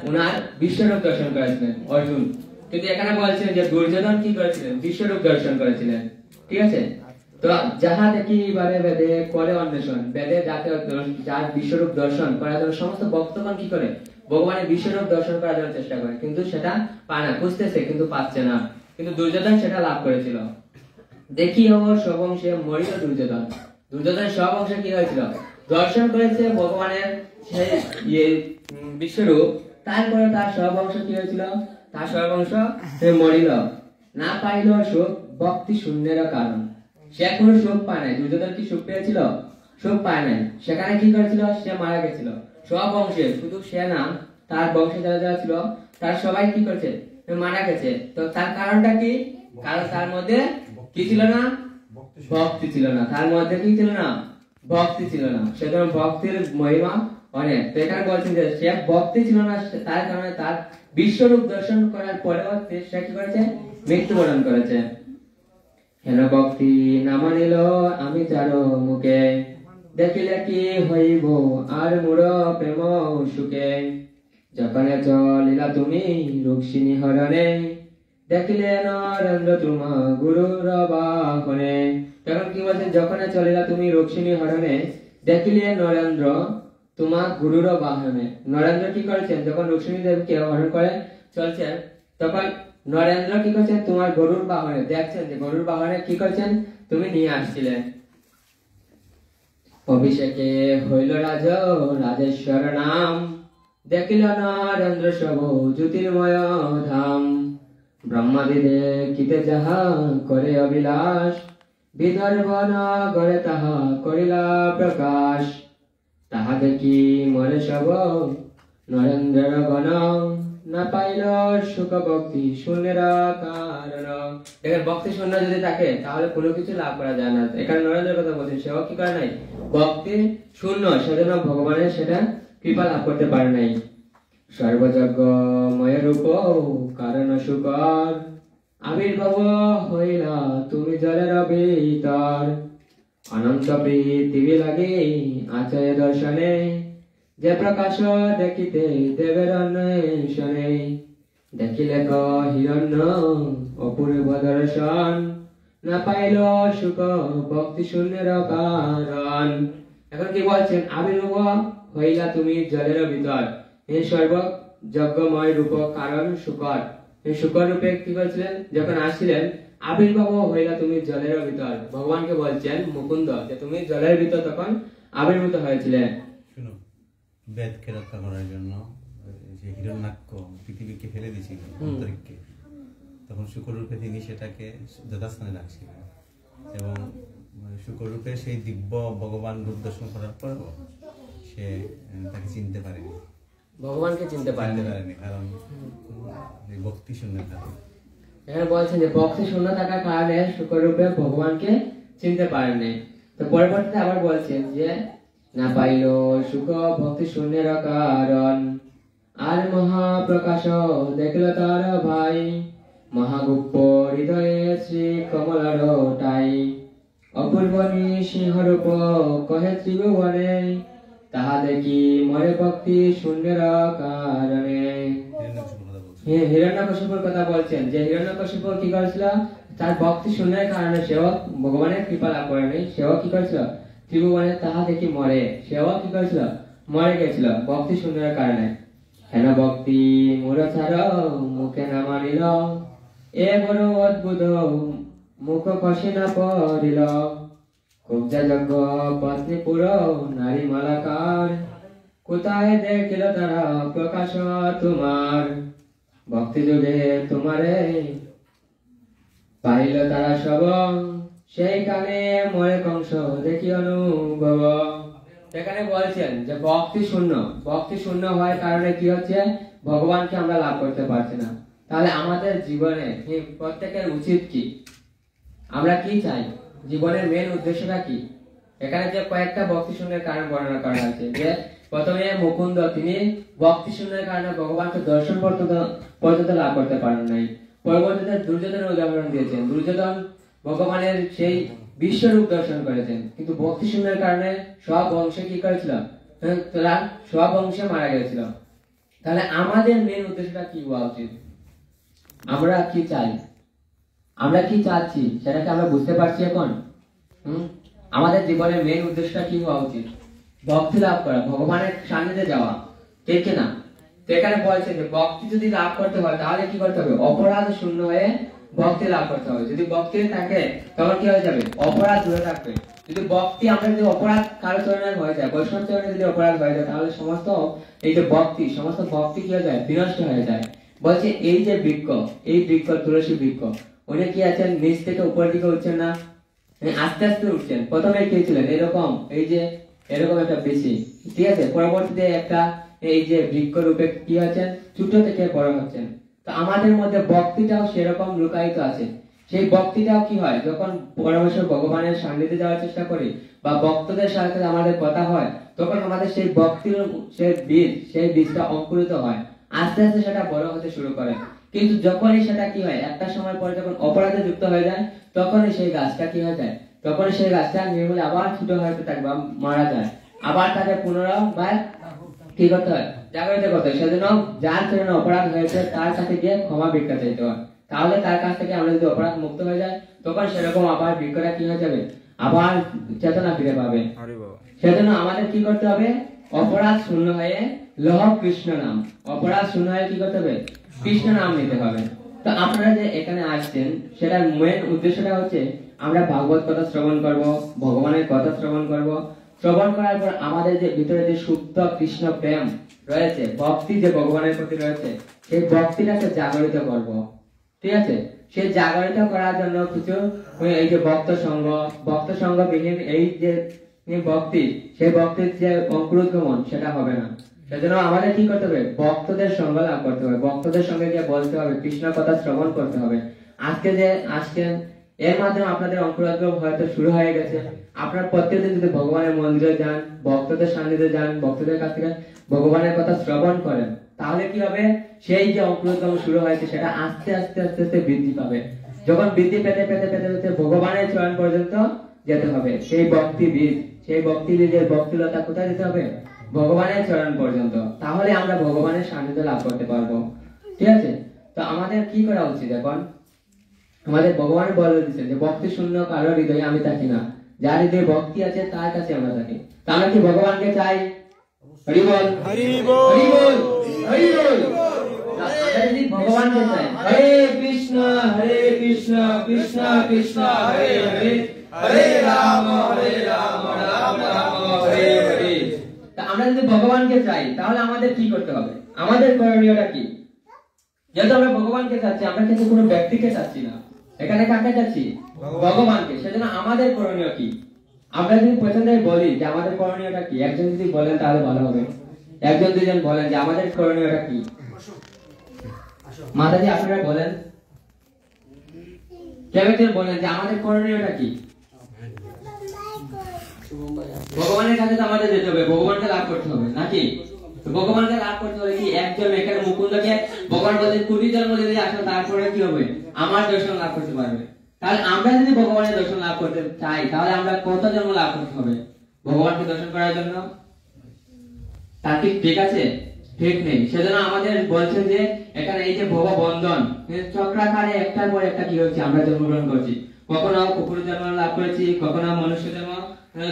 উনার বিশ্বরূপ দর্শন করেছিলেন অর্জুন, কিন্তু এখানে বলছেন যে দুর্যোধন কি করেছিলেন, বিশ্বরূপ দর্শন করেছিলেন। ঠিক আছে, তো যাহা দেখি বারে বেদে করে অন্বেষণ, বেদে যাতে যার বিশ্বরূপ দর্শন করার জন্য সমস্ত ভক্তগণ কি করে, ভগবানের বিশ্বরূপ দর্শন করার জন্য চেষ্টা করে, কিন্তু সেটা পায় না, খুঁজতেছে কিন্তু পাচ্ছে না, কিন্তু দুর্যোধন সেটা লাভ করেছিল। দেখি ওর সব অংশে মরিল দুর্যোধন। দুর্যোধনের সব অংশে কি হয়েছিল, দর্শন করেছে ভগবানের সেই বিশ্বরূপ, তারপরে তার সব অংশ কি হয়েছিল, তার সব অংশ মরিল, না পাইল সুখ ভক্তি শূন্যের কারণ। সে কোনো সুখ পায় নাই। দুর্যোধন কি সুখ পেয়েছিল, সুখ পায় নাই। সেখানে কি করেছিল, সে মারা গেছিল। সব অংশে শুধু সে না, তার বংশে যারা যারা ছিল তার সবাই কি করেছে, মারা গেছে। তো তার কারণটা কি, কারণ তার মধ্যে কি ছিল না, ভক্তি ছিল না। তার মধ্যে কি ছিল না, ভক্তি ছিল না। সেজন্য ভক্তির মহিমা অনেক। তো এখানে বলছেন যে সে ভক্তি ছিল না, তার কারণে তার বিশ্বরূপ দর্শন করার পরেও সে কি করেছে, মৃত্যুবরণ করেছে। হেন ভক্তি না মানিল আমি চার মুখে, দেখিলে কি হইব আর মোর প্রেম সুখে। যখন চলিলা তুমি রুক্মিণী হরণে, দেখিলে নরেন্দ্র তোমা গুরুর বাহনে। তখন কি বলছে, যখন চলিলা তুমি রুক্মিণী হরণে, দেখিলে নরেন্দ্র তোমা গুরুর বাহনে। নরেন্দ্র কি করেছেন, যখন রুক্মিণী দেবীকে হরণ করে চলছেন, তখন নরেন্দ্র কি করছেন, তোমার গরুর বাহনে, দেখছেন যে গরুর বাহনে কি করছেন, তুমি নিয়ে আসছিলে। অভিষেকে হইল রাজ রাজেশ্বর নাম, দেখিল নরেন্দ্র সব জ্যোতির্ময় ধাম। ব্রহ্মাদিদে কিতে যাহা করে অবিলাস, বিদর্ভ নগরে তাহা করিলা প্রকাশ। তাহা দেখি মরে সব নরেন্দ্র গণ, না পাইল সুখ ভক্তি শূন্যের কারণ। দেখেন ভক্তি শূন্য যদি থাকে তাহলে কোনো কিছু লাভ করা যায় না। এখানে নরেন্দ্রের কথা বলছেন, সেও কি করে নাই, ভক্তি শূন্য, সেজন্য ভগবানের সেটা কৃপা লাভ করতে পারে নাই। সর্বযজ্ঞময় রূপ কারণ সুকর, আবির্ভাব হইলা তুমি জলের ভিতর। অনন্ত পৃথিবী লাগে আচয় দর্শনে, যে প্রকাশ দেখিতে দেবের অন্বেষণে। দেখিলে হিরণ্য অপূর্ব দর্শন, না পাইল সুখ ভক্তি শূন্যের কারণ। এখন কি বলছেন, আবির্ভাব হইলা তুমি জলের ভিতর, এই সর্ব যজ্ঞময় রূপ কারণ শুকর। এই শুকর রূপে কি করেছিলেন, যখন আসছিলেন, আবির্ভাব হইলা তুমি জলের ভিতর। ভগবানকে বলছেন মুকুন্দ যে তুমি জলের ভিতর তখন আবির্ভূত হয়েছিলেন।
শুনো, বেদকে রক্ষা করার জন্য যে হিরণ্যাক্ষ পৃথিবীকে ফেলে দিয়েছিল অন্তরিক্ষে, তখন শুকর রূপে তিনি সেটাকে যথাস্থানে রাখছিলেন, এবং শুকর রূপে সেই দিব্য ভগবান রূপ দর্শন করার পর সে তাকে চিনতে পারেনি, ভগবানকে চিনতে পারেনি, কারণ ভক্তি শূন্য।
এখানে বলছেন যে ভক্তি শূন্য থাকার কারণে শুকরূপে ভগবানকে চিনতে পারেননি। তো পরবর্তীতে আবার বলছেন যে না পাইল সুখ ভক্তি শূন্যের কারণ, আর মহাপ্রকাশ দেখল তার ভাই, মহাগুপ্ত হৃদয়ে শ্রী কমলার টাই, অপূর্ব সিংহরূপ কহে ত্রিভুবনে, তাহা দেখি মরে ভক্তি শূন্যের কারণে। হিরণ্যকশিপুর কথা বলছেন যে হিরণ্যকশিপু কি করেছিল, তার ভক্তি শূন্যের কারণে সেও ভগবানের কৃপা লাভ করেনি, সেও কি করেছিল ত্রিভুবনে তাহা দেখি মরে, সেও কি করেছিল মরে গেছিল ভক্তি শূন্যের কারণে। হেন ভক্তি মূর ছাড় মুখে না মানিল, এ বড় অদ্ভুত মুখ কষি না পড়িল, কুব্জা যজ্ঞ পত্নী পুরো নারী মালাকার, কোথায় দেখিল তারা প্রকাশ তোমার, ভক্তি যুগে তোমারে পাইল তারা সব, সেই কানে মরে কংস দেখি অনুভব। এখানে বলছেন যে ভক্তি শূন্য হওয়ার কারণে কি হচ্ছে, ভগবানকে আমরা লাভ করতে পারছি না। তাহলে আমাদের জীবনে প্রত্যেকের উচিত কি, আমরা কি চাই, জীবনের মেন উদ্দেশ্যটা কি? এখানে যে কয়েকটা ভক্তি শূন্যের কারণ বর্ণনা করা হয়েছে, যে প্রথমে মুকুন্দ তিনি ভক্তি শূন্যের কারণে ভগবানকে দর্শন পর্যন্ত লাভ করতে পারেন নাই। পরবর্তীতে দুর্যোধনের উদাহরণ দিয়েছেন, দুর্যোধন ভগবানের সেই বিশ্বরূপ দর্শন করেছেন, কিন্তু ভক্তি শূন্যের কারণে সব বংশে কি করেছিল, তারা সব বংশে মারা গেছিল। তাহলে আমাদের মেন উদ্দেশ্যটা কি হওয়া উচিত, আমরা কি চাই, আমরা কি চাচ্ছি সেটাকে আমরা বুঝতে পারছি এখন? আমাদের জীবনের মেন উদ্দেশ্যটা কি হওয়া উচিত? ভক্তি লাভ করা, ভগবানের সান্নিধ্যে যাওয়া, ঠিক না? তো এখানে বলছে যে ভক্তি যদি লাভ করতে হয় তাহলে কি করতে হবে, অপরাধ শূন্য হয়ে ভক্তি লাভ করতে হবে। যদি ভক্তি থাকে তখন কি হয়ে যাবে, অপরাধ দূরে থাকবে। যদি ভক্তি আমরা যদি অপরাধ কারো চরণে হয়ে যায়, বৈষ্ণব চরণে যদি অপরাধ হয়ে যায়, তাহলে সমস্ত এই যে সমস্ত ভক্তি কি হয়ে যায়, বিনষ্ট হয়ে যায়। বলছে এই যে বৃক্ষ, এই বৃক্ষ তুলসী বৃক্ষ, উনি কি আছেন নিচ থেকে উপর দিকে উঠছেন না, আস্তে আস্তে উঠছেন। প্রথমে কি ছিলেন এরকম, এই যে এরকম একটা বেশি, ঠিক আছে, পরবর্তীতে একটা এই যে বৃক্ষ রূপে কি হচ্ছেন, ছোট থেকে বড় হচ্ছেন। তো আমাদের মধ্যে ভক্তিটাও সেরকম লুকায়িত আছে। সেই ভক্তিটাও কি হয়, যখন পরমেশ্বর ভগবানের সান্নিধ্যে যাওয়ার চেষ্টা করি বা ভক্তদের সাথে আমাদের কথা হয়, তখন আমাদের সেই ভক্তির সেই বীজটা অঙ্কুরিত হয়, আস্তে আস্তে সেটা বড় হতে শুরু করে। কিন্তু যখনই সেটা কি হয়, একটা সময় পরে যখন অপরাধে যুক্ত হয়ে যায়, তখনই সেই গাছটা কি হয়ে যায়, তখনই সেই গাছটা নির্মূলে আবার ছোট হতে থাকে বা মারা যায়, আবার তাকে পুনরায় কি করতে হয়, জাগরিত করতে হয়। সেজন্য যার জন্য অপরাধ হয়েছে তার কাছে গিয়ে ক্ষমা ভিক্ষা চাইতে হয়। তাহলে তার কাছ থেকে আমরা যদি অপরাধ মুক্ত হয়ে যায়, তখন সেরকম আবার ভিক্ষাটা কি হয়ে যাবে, আবার চেতনা ফিরে পাবে। সেজন্য আমাদের কি করতে হবে, অপরাধ শূন্য হয়ে লহ কৃষ্ণ নাম, অপরাধ শূন্য হয়ে কি করতে হবে, কৃষ্ণ নাম নিতে হবে। তো আপনারা যে এখানে আসছেন, সেটার মেন উদ্দেশ্যটা হচ্ছে আমরা ভাগবত কথা শ্রবণ করব, ভগবানের কথা শ্রবণ করব। শ্রবণ করার পর আমাদের যে ভিতরে যে শুদ্ধ কৃষ্ণ প্রেম রয়েছে, ভক্তি যে ভগবানের প্রতি রয়েছে, সেই ভক্তিটাকে জাগরিত করব, ঠিক আছে? সেই জাগরিত করার জন্য কিছু এই যে ভক্ত সঙ্গ বিহীন এই যে ভক্তি, সেই ভক্তির যে অঙ্কুরোদ্গমন সেটা হবে না। সেজন্য আমাদের কি করতে হবে, ভক্তদের সঙ্গ লাভ করতে হবে, ভক্তদের সঙ্গে গিয়ে বলতে হবে, কৃষ্ণ কথা শ্রবণ করতে হবে। আজকে যে আসছেন, এর মাধ্যমে আপনাদের অঙ্কুরোদ্গম হয়তো শুরু হয়ে গেছে। আপনার প্রত্যেকদিন যদি ভগবানের মন্দিরে যান, ভক্তদের সান্নিধ্যে যান, ভক্তদের কাছ থেকে ভগবানের কথা শ্রবণ করেন, তাহলে কি হবে, সেই যে অঙ্কুরোদ্গম শুরু হয়েছে সেটা আস্তে আস্তে আস্তে আস্তে বৃদ্ধি পাবে। যখন বৃদ্ধি পেতে পেতে পেতে পেতে ভগবানের চরণ পর্যন্ত যেতে হবে, সেই ভক্তি বীজের ভক্তিলতা কোথায় যেতে হবে, ভগবানের চরণ পর্যন্ত। তাহলে আমরা ভগবানের সান্নিধ্য লাভ করতে পারবো, ঠিক আছে? তো আমাদের কি করা উচিত এখন, আমাদের ভগবান বলে দিচ্ছেন যে ভক্তি শূন্য কারো হৃদয়ে আমি থাকি না, যার হৃদয়ে ভক্তি আছে তার কাছে আমরা থাকি। তা আমরা কি ভগবানকে চাই? হরি বল, হরি বল, হরি বল, হরি বল। আমরা যদি ভগবানকে চাই, হরে কৃষ্ণ কৃষ্ণ কৃষ্ণ হরে হরে, হরে রাম রাম রাম হরে হরে। তা আমরা যদি ভগবানকে চাই, তাহলে আমাদের কি করতে হবে, আমাদের করণীয়টা কি? যেহেতু আমরা ভগবানকে চাচ্ছি, আমরা কিন্তু কোনো ব্যক্তিকে চাচ্ছি না, এখানে কাকে চাচ্ছি, ভগবানকে। সেজন্য আমাদের করণীয় কি? আমরা যদি প্রথমে বলি যে আমাদের করণীয়টা কি, একজন যদি বলেন তাহলে ভালো হবে। একজন দুজন বলেন যে আমাদের করণীয়টা কি। মাতাজি আপনারা বলেন। কেউ একজন বলেন যে আমাদের করণীয়টা কি? ভগবানের কাছে তো আমাদের যেতে হবে, ভগবানকে লাভ করতে হবে নাকি? ভগবানকে লাভ করতে হলে কি একজন এখানে মুকুন্দকে ভগবান বলতে 20 জন্ম যদি আসো তারপরে কি হবে? আমার দর্শন লাভ করতে পারবে। তাহলে আমরা যদি ভগবানের দর্শন লাভ করতে চাই তাহলে আমরা কত জন্ম লাভ করতে হবে ভগবানকে দর্শন করার জন্য? তা কি ঠিক আছে? ঠিক নেই। সেজন্য আমাদের বলছেন যে এখানে এই যে ভববন্ধন চক্রাকারে একটার পর একটা কি হচ্ছে, আমরা জন্মগ্রহণ করছি। কখনো কুকুরের জন্ম লাভ করেছি, কখনো মনুষ্য জন্ম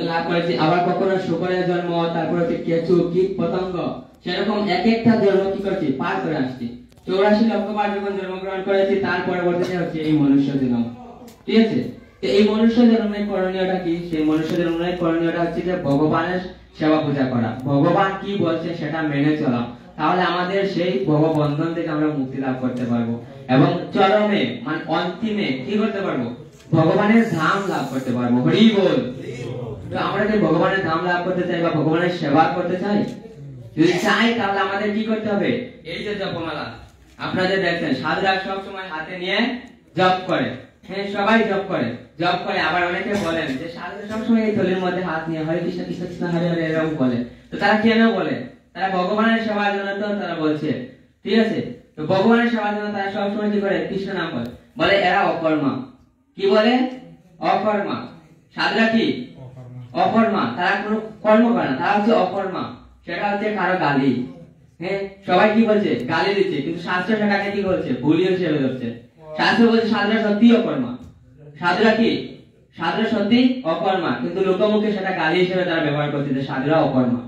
লাভ করেছি, আবার কখনো শুকরের জন্ম, তারপর হচ্ছে কেঁচু, কীট পতঙ্গ, সেরকম এক একটা জন্ম কি করছি পার করে আসছি। 84 লক্ষ বার যখন জন্মগ্রহণ করেছি তার পরবর্তীতে হচ্ছে এই মনুষ্য জন্ম। ঠিক আছে? তো এই মনুষ্য জন্মের করণীয়টা কি? সেই মনুষ্য জন্মের করণীয়টা হচ্ছে যে ভগবানের সেবা পূজা করা, ভগবান কি বলছে সেটা মেনে চলা। তাহলে আমাদের সেই ভববন্ধন থেকে আমরা মুক্তি লাভ করতে পারবো এবং চরমে মানে অন্তিমে কি করতে পারবো? ভগবানের ধাম লাভ করতে পারবো। হরি বল। তো আমরা কি ভগবানের ধাম লাভ করতে চাই বা ভগবানের সেবা করতে চাই? যদি চাই তাহলে আমাদের কি করতে হবে? এই যে জপমালা আপনাদের দেখছেন সাধুরা সব সময় হাতে নিয়ে জপ করে। হ্যাঁ, সবাই জপ করে, জপ করে। আবার অনেকে বলেন যে সাধুরা সবসময় এই থলির মধ্যে হাত নিয়ে হরে কৃষ্ণ কৃষ্ণ কৃষ্ণ হরে হরে এরকম বলে। তো তারা কেন বলে? তারা ভগবানের সেবার জন্য তো তারা বলছে। ঠিক আছে? তো ভগবানের সেবার জন্য তারা সবসময় কি করে? কৃষ্ণ নাম বলে। বলে এরা অকর্মা। কি বলে? অকর্মা। সাধুরা কি? অকর্মা। তারা কোনো কর্ম করে না, তারা হচ্ছে অকর্মা। সেটা হচ্ছে কারো গালি। হ্যাঁ, সবাই কি বলছে? গালি দিচ্ছে, কিন্তু শাস্ত্র সেটাকে কি বলছে? ভুল হিসেবে ধরছে। শাস্ত্র বলছে সাধুরা সত্যি অকর্মা। সাধুরা কি? সাধুরা সত্যি অকর্মা, কিন্তু লোকমুখে সেটা গালি হিসেবে তারা ব্যবহার করছে যে সাধুরা অকর্মা।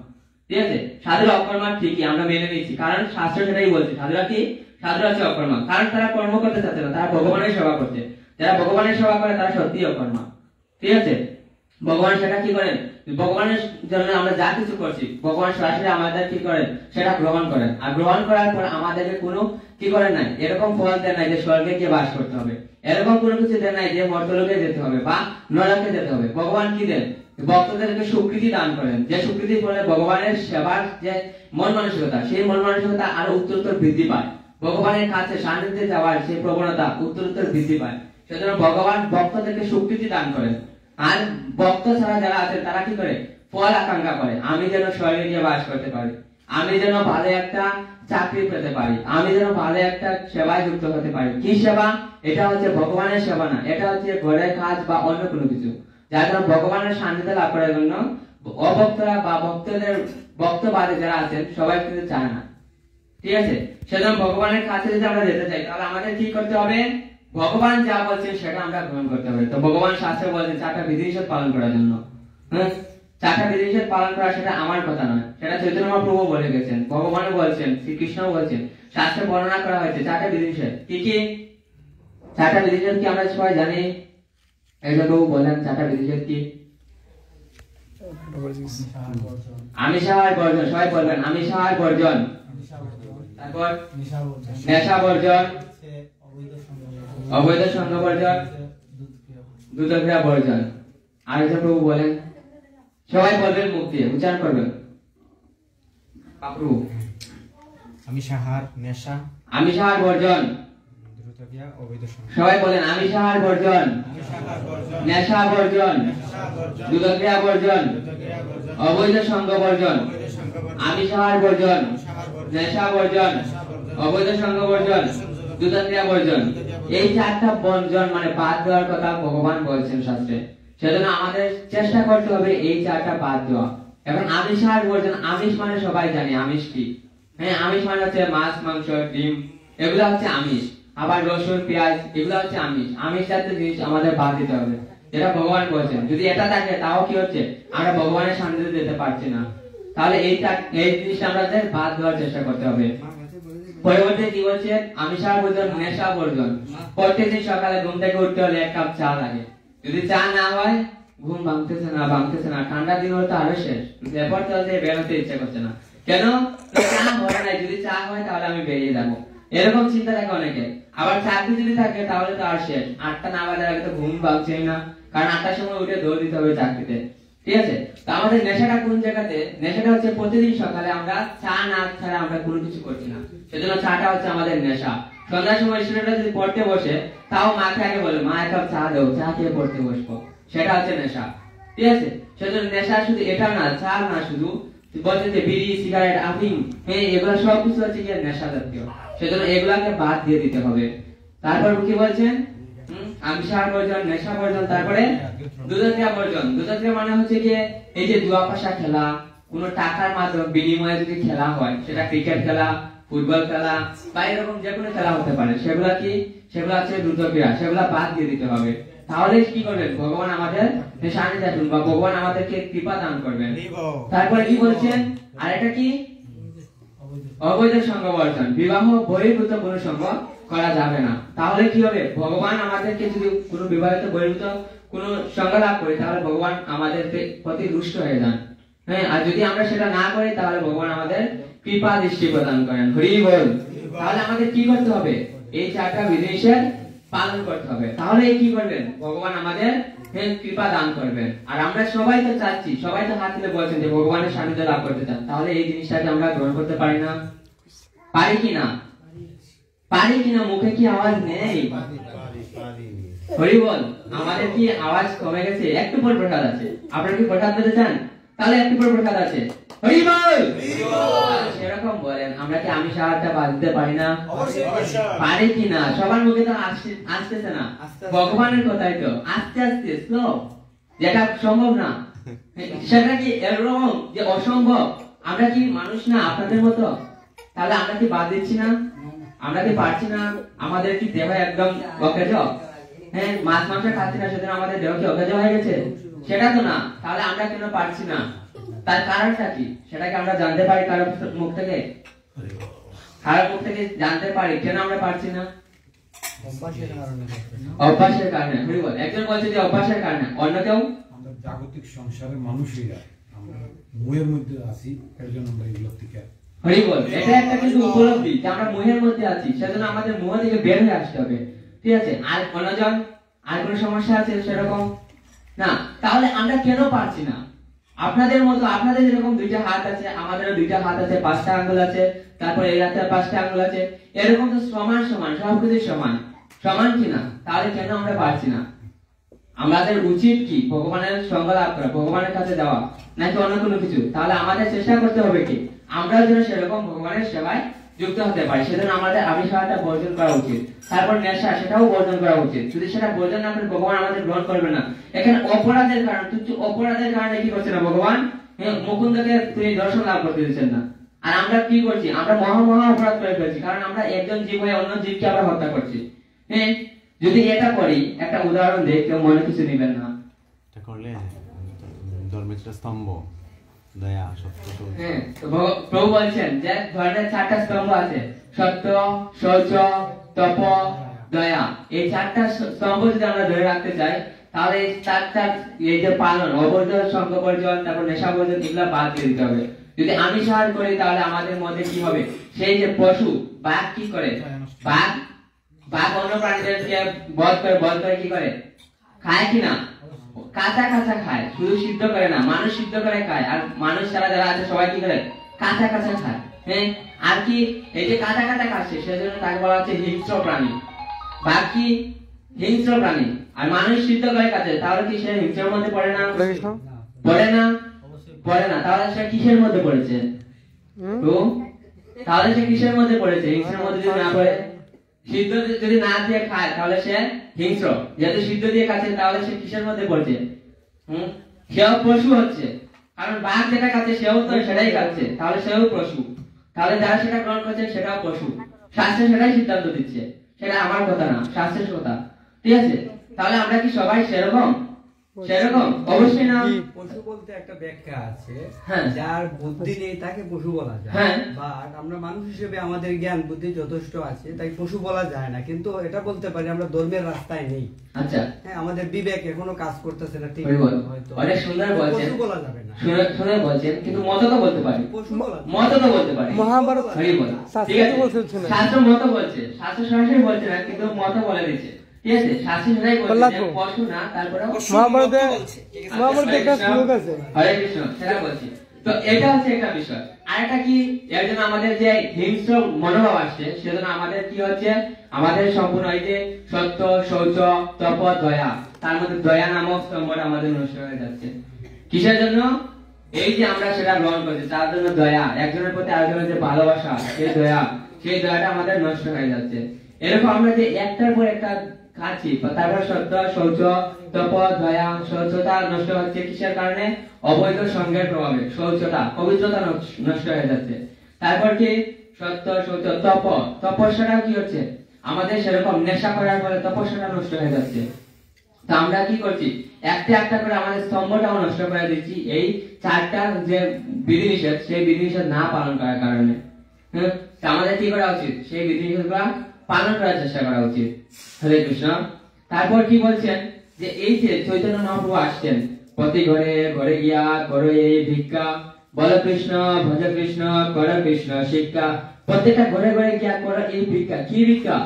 ঠিক আছে? সাধুরা অকর্মা ঠিকই, আমরা মেনে নিচ্ছি, কারণ শাস্ত্র সেটাই বলছে। সাধুরা কি? সাধুরা হচ্ছে অকর্মা, কারণ তারা কর্ম করতে চাচ্ছে না, তারা ভগবানের সেবা করছে। যারা ভগবানের সেবা করে তারা সত্যি অকর্মা। ঠিক আছে? ভগবান সেটা কি করেন? ভগবানের জন্য আমরা যা কিছু করছি ভগবান সরাসরি আমাদের কি করেন? সেটা গ্রহণ করেন। আর গ্রহণ করার পর আমাদেরকে কোনো কি করেন নাই, এরকম ফল দেন নাই যে স্বর্গে গিয়ে বাস করতে হবে, এরকম কোনো কিছু দেন নাই যে মর্তলোকে যেতে হবে বা নরকে যেতে হবে। ভগবান কি দেন? ভক্তদেরকে স্বীকৃতি দান করেন, যে স্বীকৃতি ফলে ভগবানের সেবার যে মন মানসিকতা, সেই মন মানসিকতা আরো উত্তরোত্তর বৃদ্ধি পায়। ভগবানের কাছে সান্নিধ্যে যাওয়ার সেই প্রবণতা উত্তরোত্তর বৃদ্ধি পায়। সেজন্য ভগবান ভক্তদেরকে স্বীকৃতি দান করেন। আর ভক্ত ছাড়া যারা আছে তারা কি করে? ফল আকাঙ্ক্ষা করে, আমি যেন স্বর্গে গিয়ে বাস করতে পারি, আমি যেন ভালো একটা চাকরি পেতে পারি, আমি যেন ভালো একটা সেবায় যুক্ত হতে পারি। কি সেবা? এটা হচ্ছে ভগবানের সেবা না, এটা হচ্ছে ঘরের কাজ বা অন্য কোনো কিছু। যার জন্য ভগবানের সান্নিধ্য লাভ করার জন্য অভক্তরা বা ভক্তদের ভক্তবাদী যারা আছেন সবাই কিন্তু চায় না। ঠিক আছে? সেজন্য ভগবানের কাছে যদি আমরা যেতে চাই তাহলে আমাদের কি করতে হবে? ভগবান যা বলছেন সেটা আমরা গ্রহণ করতে হবে। তো ভগবান শাস্ত্রে বলছেন 4টা বিধিনিষেধ পালন করার জন্য। হ্যাঁ, 4টা বিধিনিষেধ পালন করা সেটা আমার কথা নয়, সেটা চৈতন্য মহাপ্রভু বলে গেছেন, ভগবানও বলছেন, শ্রীকৃষ্ণ বলছেন, শাস্ত্রে বর্ণনা করা হয়েছে 4টা বিধিনিষেধ। কি কি 4টা বিধিনিষেধ? কি আমরা সবাই জানি? একজন প্রভু বলেন 4টা বিধিনিষেধ কি? আমিষ আহার বর্জন। সবাই বলবেন আমিষ আহার বর্জন। তারপর নেশা বর্জন, অবৈধ সঙ্গ বর্জন, দুধক্রিয়া বর্জন। আর একজন প্রভু বলেন, সবাই বলবেন মুখ দিয়ে উচ্চারণ করবেন। প্রভু
আমিষ আহার, নেশা,
আমিষ আহার বর্জন।
দ্রুতক্রিয়া, অবৈধ সঙ্গ।
সবাই বলেন আমিষ আহার বর্জন, নেশা বর্জন, দুধক্রিয়া বর্জন, অবৈধ সঙ্গ বর্জন। আমিষ আহার বর্জন, নেশা বর্জন, অবৈধ সঙ্গ বর্জন, দুধক্রিয়া বর্জন। এই 4টা বর্জন মানে বাদ দেওয়ার কথা ভগবান বলছেন শাস্ত্রে। সেজন্য আমাদের চেষ্টা করতে হবে এই 4টা বাদ দেওয়া। এখন আমিষ আহার বর্জন, আমিষ মানে সবাই জানি আমিষ কি। হ্যাঁ, আমিষ মানে হচ্ছে মাছ, মাংস, ডিম, এগুলো হচ্ছে আমিষ। আবার রসুন, পেঁয়াজ, এগুলো হচ্ছে আমিষ। আমিষ জাতীয় জিনিস আমাদের বাদ দিতে হবে, যেটা ভগবান বলছেন। যদি এটা থাকে তাও কি হচ্ছে? আমরা ভগবানের সান্নিধ্যে যেতে পারছি না। তাহলে এই জিনিসটা আমাদের বাদ দেওয়ার চেষ্টা করতে হবে। পরবর্তী কি বলছে? আমিষ আহার বর্জন, নেশা বর্জন। প্রত্যেকদিন সকালে ঘুম থেকে উঠতে হলে 1 কাপ চা লাগে। যদি চা না হয় ঘুম ভাঙতেছে না। ঠান্ডা দিন হলে তো আরো শেষ, এরপর তো বেরোতে ইচ্ছা করছে না। কেন? চা হয় নাই, যদি চা হয় তাহলে আমি বেরিয়ে যাবো, এরকম চিন্তা থাকে অনেকে। আবার চাকরি যদি থাকে তাহলে তো আর শেষ, 8টা না বাজার আগে তো ঘুম ভাঙছেই না, কারণ 8টার সময় উঠে দৌড় দিতে হবে চাকরিতে। ঠিক আছে? তো আমাদের নেশাটা কোন জায়গাতে? নেশাটা হচ্ছে প্রতিদিন সকালে আমরা চা না ছাড়া আমরা কোনো কিছু করছি না। সেজন্য চাটা হচ্ছে আমাদের নেশা। সন্ধ্যার সময় স্টুডেন্টরা যদি পড়তে বসে, তাও মাকে আগে বলে মা এক কাপ চা দাও, চা খেয়ে পড়তে বসবো, সেটা হচ্ছে নেশা। ঠিক আছে, সেজন্য নেশা শুধু এটা না, চা না, শুধু বলছেন যে বিড়ি, সিগারেট, আফিম, এগুলো সবকিছু হচ্ছে কি নেশা জাতীয়। সেজন্য এগুলাকে বাদ দিয়ে দিতে হবে। তারপর কি বলছেন, আমিষাহার বর্জন, নেশা বর্জন, তারপরে দুধক্রিয়া বর্জন। দুধক্রিয়া মানে হচ্ছে কি এই যে জুয়া পাশা খেলা, কোন টাকার মাধ্যমে বিনিময়ে যদি খেলা হয়, সেটা ক্রিকেট খেলা, ফুটবল খেলা বা এরকম যে কোনো খেলা হতে পারে, সেগুলা কি, সেগুলা হচ্ছে দুধক্রিয়া, সেগুলা বাদ দিয়ে দিতে হবে। তাহলে কি করবেন, ভগবান আমাদের সান্নিধ্য আসবেন বা ভগবান আমাদেরকে কৃপা দান করবেন। তারপরে কি বলছেন, আর এটা কি, অবৈধ সঙ্গ বর্জন, বিবাহ বহির্ভূত কোনো সঙ্গ করা যাবে না। তাহলে কি হবে, ভগবান আমাদেরকে যদি কোনো বিবাহিত বহির্ভূত কোনো সঙ্গ লাভ করি, তাহলে ভগবান আমাদের প্রতি রুষ্ট হয়ে যান। হ্যাঁ, আর যদি আমরা সেটা না করি, তাহলে ভগবান আমাদের কৃপা দৃষ্টি প্রদান করেন। হরি বল। তাহলে আমাদের কি করতে হবে, এই 4টা বিধিনিষেধ পালন করতে হবে। তাহলে কি করবেন, ভগবান আমাদের কৃপা দান করবেন। আর আমরা সবাই তো চাচ্ছি, সবাই তো হাত তুলে বলছেন যে ভগবানের সান্নিধ্য লাভ করতে চান। তাহলে এই জিনিসটাকে আমরা গ্রহণ করতে পারি না, পারি কিনা, পারি কিনা? মুখে কি আওয়াজ নেই? হরি বল। আমাদের কি আওয়াজ কমে গেছে? একটু পর প্রসাদ আছে, আপনারা কি প্রসাদ পেতে চান? তাহলে একটু পর প্রসাদ আছে। হরি বল। সেরকম বলেন, আমরা কি আমিষাহারটা বাদ দিতে পারি না? পারি কিনা? সবার মুখে তো আসতেছে না। ভগবানের কথাই তো আস্তে আস্তে স্লো, যেটা সম্ভব না সেটা কি এরকম যে অসম্ভব? আমরা কি মানুষ না আপনাদের মতো? তাহলে আমরা কি বাদ দিচ্ছি না? আমরা কি পারছি না? আমাদের কি দেহ একদম অকেজ? হ্যাঁ, মাছ মাংস খাচ্ছি না সেজন্য আমাদের দেহ কি অকেজ হয়ে গেছে? সেটা তো না। তাহলে আমরা কেন পারছি না? তার কারণটা কি, সেটাকে আমরা জানতে পারি কারো মুখ থেকে? কারো মুখ থেকে জানতে পারি কেন আমরা পারছি না? অভ্যাসের কারণে। হরি বল। একজন বলছে যে অভ্যাসের কারণে, অন্য কেউ
আমরা জাগতিক সংসারের মানুষেরা আমরা মোহের মধ্যে আছি, এর জন্য আমরা এগুলো থেকে।
হরি বল। এটা একটা কিন্তু উপলব্ধি যে আমরা মোহের মধ্যে আছি, সেজন্য আমাদের মোহ থেকে বের হয়ে আসতে হবে। ঠিক আছে, আর অন্যজন আর কোন সমস্যা আছে সেরকম না? তাহলে আমরা কেন পারছি না? আপনাদের মতো, আপনাদের যেরকম 2টা হাত আছে, আমাদেরও 2টা হাত আছে, 5টা আঙ্গুল আছে, তারপরে এই হাতে 5টা আঙ্গুল আছে, এরকম তো সমান সমান, সবকিছু সমান, সমান কিনা? তাহলে কেন আমরা পারছি না? আমাদের উচিত কি ভগবানের সঙ্গ লাভ করা, ভগবানের কাছে যাওয়া, নাকি অন্য কোনো কিছু? তাহলে আমাদের চেষ্টা করতে হবে কি আমরা যেন সেরকম ভগবানের সেবায় যুক্ত হতে পারি। সেজন্য আমাদের আমিষাহারটা বর্জন করা উচিত। তারপর নেশা, সেটাও বর্জন করা উচিত। যদি সেটা বর্জন না করে, ভগবান আমাদের গ্রহণ করবে না। এখানে অপরাধের কারণ, তুচ্ছ অপরাধের কারণে কি করছে না ভগবান? মুকুন্দকে তিনি দর্শন লাভ করতে দিচ্ছেন না। আর আমরা কি করছি? আমরা মহা মহা অপরাধ করে ফেলছি, কারণ আমরা একজন জীব হয়ে অন্য জীবকে আমরা হত্যা করছি। হ্যাঁ, যদি এটা করি, একটা উদাহরণ দেই, কেউ মনে কিছু নেবেন না।
এটা করলে ধর্মের স্তম্ভ, দয়া, সত্য।
হ্যাঁ, তো প্রভু বলছেন যে ধর্মের 4টা স্তম্ভ আছে, সত্য, শৌচ, তপ, দয়া। এই 4টা স্তম্ভ যদি আমরা ধরে রাখতে চাই, তাহলে এই 4টা এই যে পালন, অবৈধ সঙ্গ বর্জন, তারপর নেশা বর্জন, এগুলো বাদ দিয়ে দিতে হবে। যদি আমিষাহার করি, তাহলে আমাদের মধ্যে কি হবে? সেই যে পশু, বাঘ কি করে? বাঘ অন্য প্রাণীদেরকে বধ করে কি করে? খায় কিনা? কাঁচা কাঁচা খায়, শুধু সিদ্ধ করে না, মানুষ সিদ্ধ করে খায়। আর মানুষ যারা আছে সবাই কি করে? কাঁচা কাঁচা খায়। হ্যাঁ, আর কি এই যে কাঁচা কাঁচা খাচ্ছে, সেজন্য তাকে বলা হচ্ছে হিংস্র প্রাণী। বাঘ কি হিংস্র প্রাণী, আর মানুষ সিদ্ধ করে খাচ্ছে, তাহলে কি সে হিংস্রের মধ্যে পড়ে না? পড়ে না? পড়ে না। তাহলে সে কিসের মধ্যে পড়েছে? তো তাহলে সে কিসের মধ্যে পড়েছে? হিংস্রের মধ্যে যদি না পড়ে, সিদ্ধ যদি না দিয়ে খায়, তাহলে সে হিংস্র। যেহেতু সিদ্ধ দিয়ে খাচ্ছে, তাহলে সে কিসের মধ্যে পড়ছে? সেও পশু হচ্ছে, কারণ বাঘ যেটা খাচ্ছে সেও তো সেটাই খাচ্ছে, তাহলে সেও পশু। তাহলে যারা সেটা গ্রহণ করছে সেটাও পশু। শাস্ত্রে সেটাই সিদ্ধান্ত দিচ্ছে, সেটা আমার কথা না, শাস্ত্রের কথা। ঠিক আছে, তাহলে আমরা কি সবাই সেরকম? সেরকম অবশ্যই না।
পশু বলতে একটা ব্যাখ্যা আছে,
হ্যাঁ,
যার বুদ্ধি নেই তাকে পশু বলা যায়।
হ্যাঁ,
বাট আমরা মানুষ হিসেবে আমাদের জ্ঞান বুদ্ধি যথেষ্ট আছে, তাই পশু বলা যায় না। কিন্তু এটা বলতে পারি আমরা ধর্মের রাস্তায় নেই।
আচ্ছা,
হ্যাঁ, আমাদের বিবেক এখনো কাজ করতেছে না ঠিক হয়তো।
অনেক সুন্দর বলছেন,
পশু বলা যাবে না,
শুনে বলছেন, কিন্তু মত তো বলতে পারি,
পশু বলা যাবে
মত তো বলতে পারি।
মহাভারত
হরি বল। ঠিক আছে, শাস্ত্র মত বলছে, শাস্ত্র সরাসরি বলছে না, কিন্তু মত বলে দিচ্ছে। ঠিক আছে, শাস্ত্র সেটাই বলছে যে পশু না, তারপরে
মহাভারতে একটা শ্লোক আছে,
হরে কৃষ্ণ, সেটা বলছি। তো তো এটা হচ্ছে একটা বিষয়। আর একটা কি, এর জন্য আমাদের যে হিংস্র মনোভাব আসছে, সেজন্য আমাদের কি হচ্ছে, আমাদের সম্পূর্ণ এই যে সত্য, শৌচ, তপ, দয়া, তার মধ্যে দয়া নামক স্তম্ভটা আমাদের নষ্ট হয়ে যাচ্ছে। কিসের জন্য? এই যে আমরা সেটা গ্রহণ করছি, তার জন্য দয়া, একজনের প্রতি আরেকজনের যে ভালোবাসা, সেই দয়াটা আমাদের নষ্ট হয়ে যাচ্ছে। এরকম আমরা যে একটার পর একটা খাচ্ছি, তারপর সত্য, শৌচ, তপ, দয়া, শৌচতা নষ্ট হচ্ছে কিসের কারণে? অবৈধ সঙ্গের প্রভাবে শৌচতা, পবিত্রতা নষ্ট হয়ে যাচ্ছে। তারপর কি সত্য, শৌচ, তপ, তপস্যাটা কি হচ্ছে? আমাদের সেরকম নেশা করার ফলে তপস্যাটা নষ্ট হয়ে যাচ্ছে। তো আমরা কি করছি, একটা একটা করে আমাদের স্তম্ভটাও নষ্ট করে দিচ্ছি এই চারটা যে বিধিনিষেধ, সেই বিধিনিষেধ না পালন করার কারণে। তো আমাদের কি করা উচিত? সেই বিধিনিষেধগুলো পালন করার চেষ্টা করা উচিত। হরে কৃষ্ণ। তারপর কি বলছেন, যে এই যে চৈতন্য মহাপ্রভু আসছেন, প্রতি ঘরে ঘরে গিয়া করো এই ভিক্ষা, বল কৃষ্ণ, ভজ কৃষ্ণ, কর কৃষ্ণ শিক্ষা। প্রত্যেকটা ঘরে ঘরে গিয়া করো এই ভিক্ষা। কি ভিক্ষা?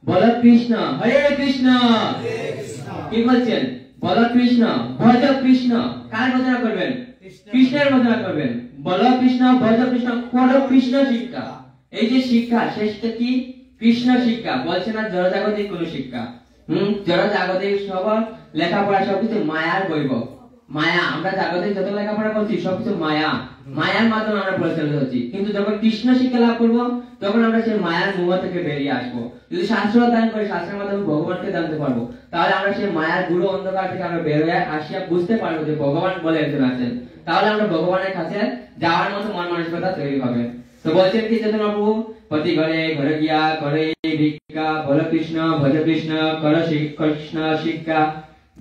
বল কৃষ্ণ, হরে কৃষ্ণ। কি বলছেন? বল কৃষ্ণ, ভজ কৃষ্ণ। কার ভজনা করবেন? কৃষ্ণের ভজনা করবেন। বল কৃষ্ণ, ভজ কৃষ্ণ, কর কৃষ্ণ শিক্ষা। এই যে শিক্ষা, শেষটা কি? কৃষ্ণ শিক্ষা। বলছে না জড়জাগতিক কোন শিক্ষা। জড়জাগতিক সব লেখাপড়া সবকিছু মায়ার বৈভব, মায়া। আমরা জাগতিক যত লেখাপড়া করছি সবকিছু মায়া, মায়ার মাধ্যমে আমরা পরিচালিত হচ্ছি। কিন্তু যখন কৃষ্ণ শিক্ষা লাভ করবো, তখন আমরা সেই মায়ার মোহ থেকে বেরিয়ে আসবো। যদি শাস্ত্র অধ্যয়ন করি, শাস্ত্রের মাধ্যমে ভগবানকে জানতে পারবো, তাহলে আমরা সেই মায়ার গুরু অন্ধকার থেকে আমরা বের হয়ে আসিয়া বুঝতে পারবো যে ভগবান বলে একজন আছেন। তাহলে আমরা ভগবানের কাছে যাওয়ার মতো মন মানসিকতা তৈরি হবে। তো বলছেন কি চৈতন্য প্রভু, প্রতি ঘরে ঘরে গিয়া করে ভিক্ষা, বল কৃষ্ণ, ভজ কৃষ্ণ, কর কৃষ্ণ শিক্ষা।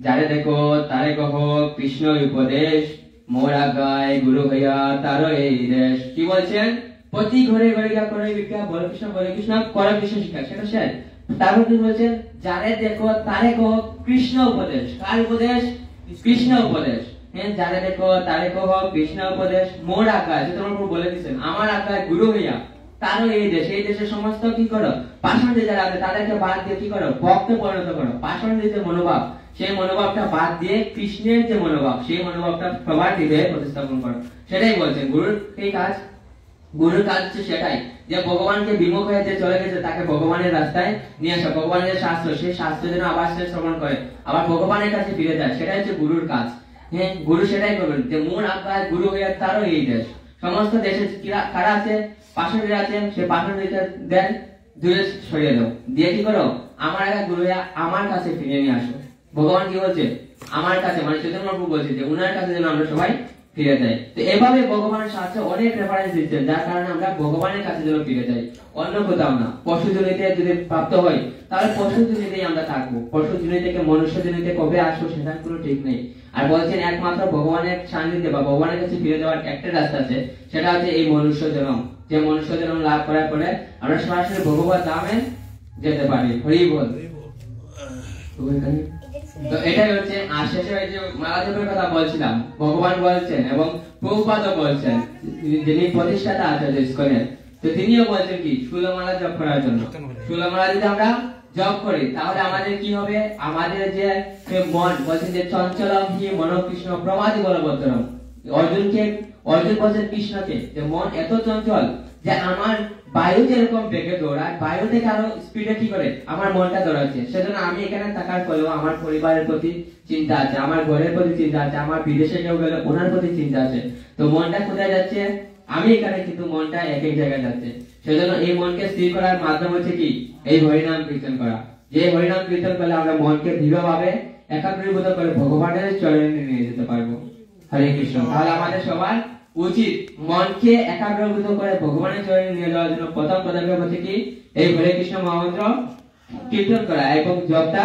যারে দেখো তারে কহ কৃষ্ণ উপদেশ, মোরা গায় গুরু হইয়া তার এই দেশ। কি বলছেন? প্রতি ঘরে ঘরে গিয়া করে ভিক্ষা, বল কৃষ্ণ, বল কৃষ্ণ, কর কৃষ্ণ শিক্ষা। সেটা শেষ। তারপর কি বলছেন? যারে দেখো তারে কহ কৃষ্ণ উপদেশ। কার উপদেশ? কৃষ্ণ উপদেশ। যারে দেখো তারে কহ কৃষ্ণ উপদেশ, মোর আজ্ঞায়, তোমার বলে দিচ্ছেন, আমার আজ্ঞায় গুরু হইয়া তারও এই দেশ, এই দেশের সমস্ত কি করো, পাষাণী যারা আছে তাদেরকে বাদ দিয়ে কি করো, ভক্তে পরিণত করো। পাষাণী যে মনোভাব, সেই মনোভাবটা বাদ দিয়ে কৃষ্ণের যে মনোভাব, সেই মনোভাবটা সবার হৃদয়ে প্রতিস্থাপন করো। সেটাই বলছেন গুরুর এই কাজ। গুরুর কাজ হচ্ছে সেটাই, যে ভগবানকে বিমুখ হয়ে যে চলে গেছে তাকে ভগবানের রাস্তায় নিয়ে আসা। ভগবানের যে শাস্ত্র, সেই শাস্ত্র যেন আবার সে শ্রবণ করে, আবার ভগবানের কাছে ফিরে যায়। সেটাই হচ্ছে গুরুর কাজ। হ্যাঁ, গুরু সেটাই করবেন, যে মূল আজ্ঞায় গুরু হইয়া তারও এই দেশ। সমস্ত দেশে কারা আছে? পাষাণীরা আছে। সে পাষাণীরা দেন দূরে সরিয়ে দাও, দিয়ে কি করো, আমার আগে গুরু হইয়া আমার কাছে ফিরিয়ে নিয়ে আসো। ভগবান কি বলছে? আমার কাছে, মানে চৈতন্য প্রভু বলছে যে উনার কাছে যেন আমরা সবাই ফিরে যাই। তো এভাবে ভগবানের শাস্ত্রে অনেক রেফারেন্স দিচ্ছেন, যার কারণে আমরা ভগবানের কাছে যেন ফিরে যাই, অন্য কোথাও না। পশু জনিতে যদি প্রাপ্ত হয়, তাহলে পশু জনিতেই আমরা থাকবো। পশু জনি থেকে মনুষ্য জনিতে কবে আসবো সেটার কোনো ঠিক নেই। আর বলছেন একমাত্র ভগবানের সান্নিধ্যে বা ভগবানের কাছে ফিরে যাওয়ার একটা রাস্তা আছে, সেটা হচ্ছে এই মনুষ্য জন্ম। যে মনুষ্য জন্ম লাভ করার পরে আমরা সরাসরি ভগবত ধামে যেতে পারি। হরি বল। তো এটাই হচ্ছে। আর শেষে ওই যে মালাজপের কথা বলছিলাম, ভগবান বলছেন এবং প্রভুপাদও বলছেন, যিনি প্রতিষ্ঠাতা আচার্য ইসকনের, তো তিনিও বলছেন কি, ষোলমালা জপ করার জন্য। ষোলমালা যদি আমরা জপ করি, তাহলে আমাদের কি হবে? আমাদের যে মন, বলছেন যে চঞ্চলম হি মন কৃষ্ণ প্রমাদি বলবত্তরম। অর্জুন বলছেন কৃষ্ণকে, যে মন এত চঞ্চল যে আমার বায়ু যেরকম বেগে দৌড়ায়, বায়ু থেকে আরো স্পিডে কি করে আমার মনটা দৌড়াচ্ছে। সেজন্য আমি এখানে থাকার পরেও আমার পরিবারের প্রতি চিন্তা আছে, আমার ঘরের প্রতি চিন্তা আছে, আমার বিদেশে কেউ গেলে ওনার প্রতি চিন্তা আছে। তো মনটা কোথায় যাচ্ছে? আমি এখানে, কিন্তু মনটা এক এক জায়গায় যাচ্ছে। সেজন্য এই মনকে স্থির করার মাধ্যম হচ্ছে কি, এই হরিনাম কীর্তন করা। যে হরিনাম কীর্তন করলে আমরা মনকে দৃঢ়ভাবে একাগ্রীভূত করে ভগবানের চরণে নিয়ে যেতে পারবো। হরে কৃষ্ণ। তাহলে আমাদের সবার উচিত মনকে একাগ্রীভূত করে ভগবানের চরণে নিয়ে যাওয়ার জন্য প্রথম পদক্ষেপ হচ্ছে কি, এই হরে কৃষ্ণ মহামন্ত্র কীর্তন করা এবং জপটা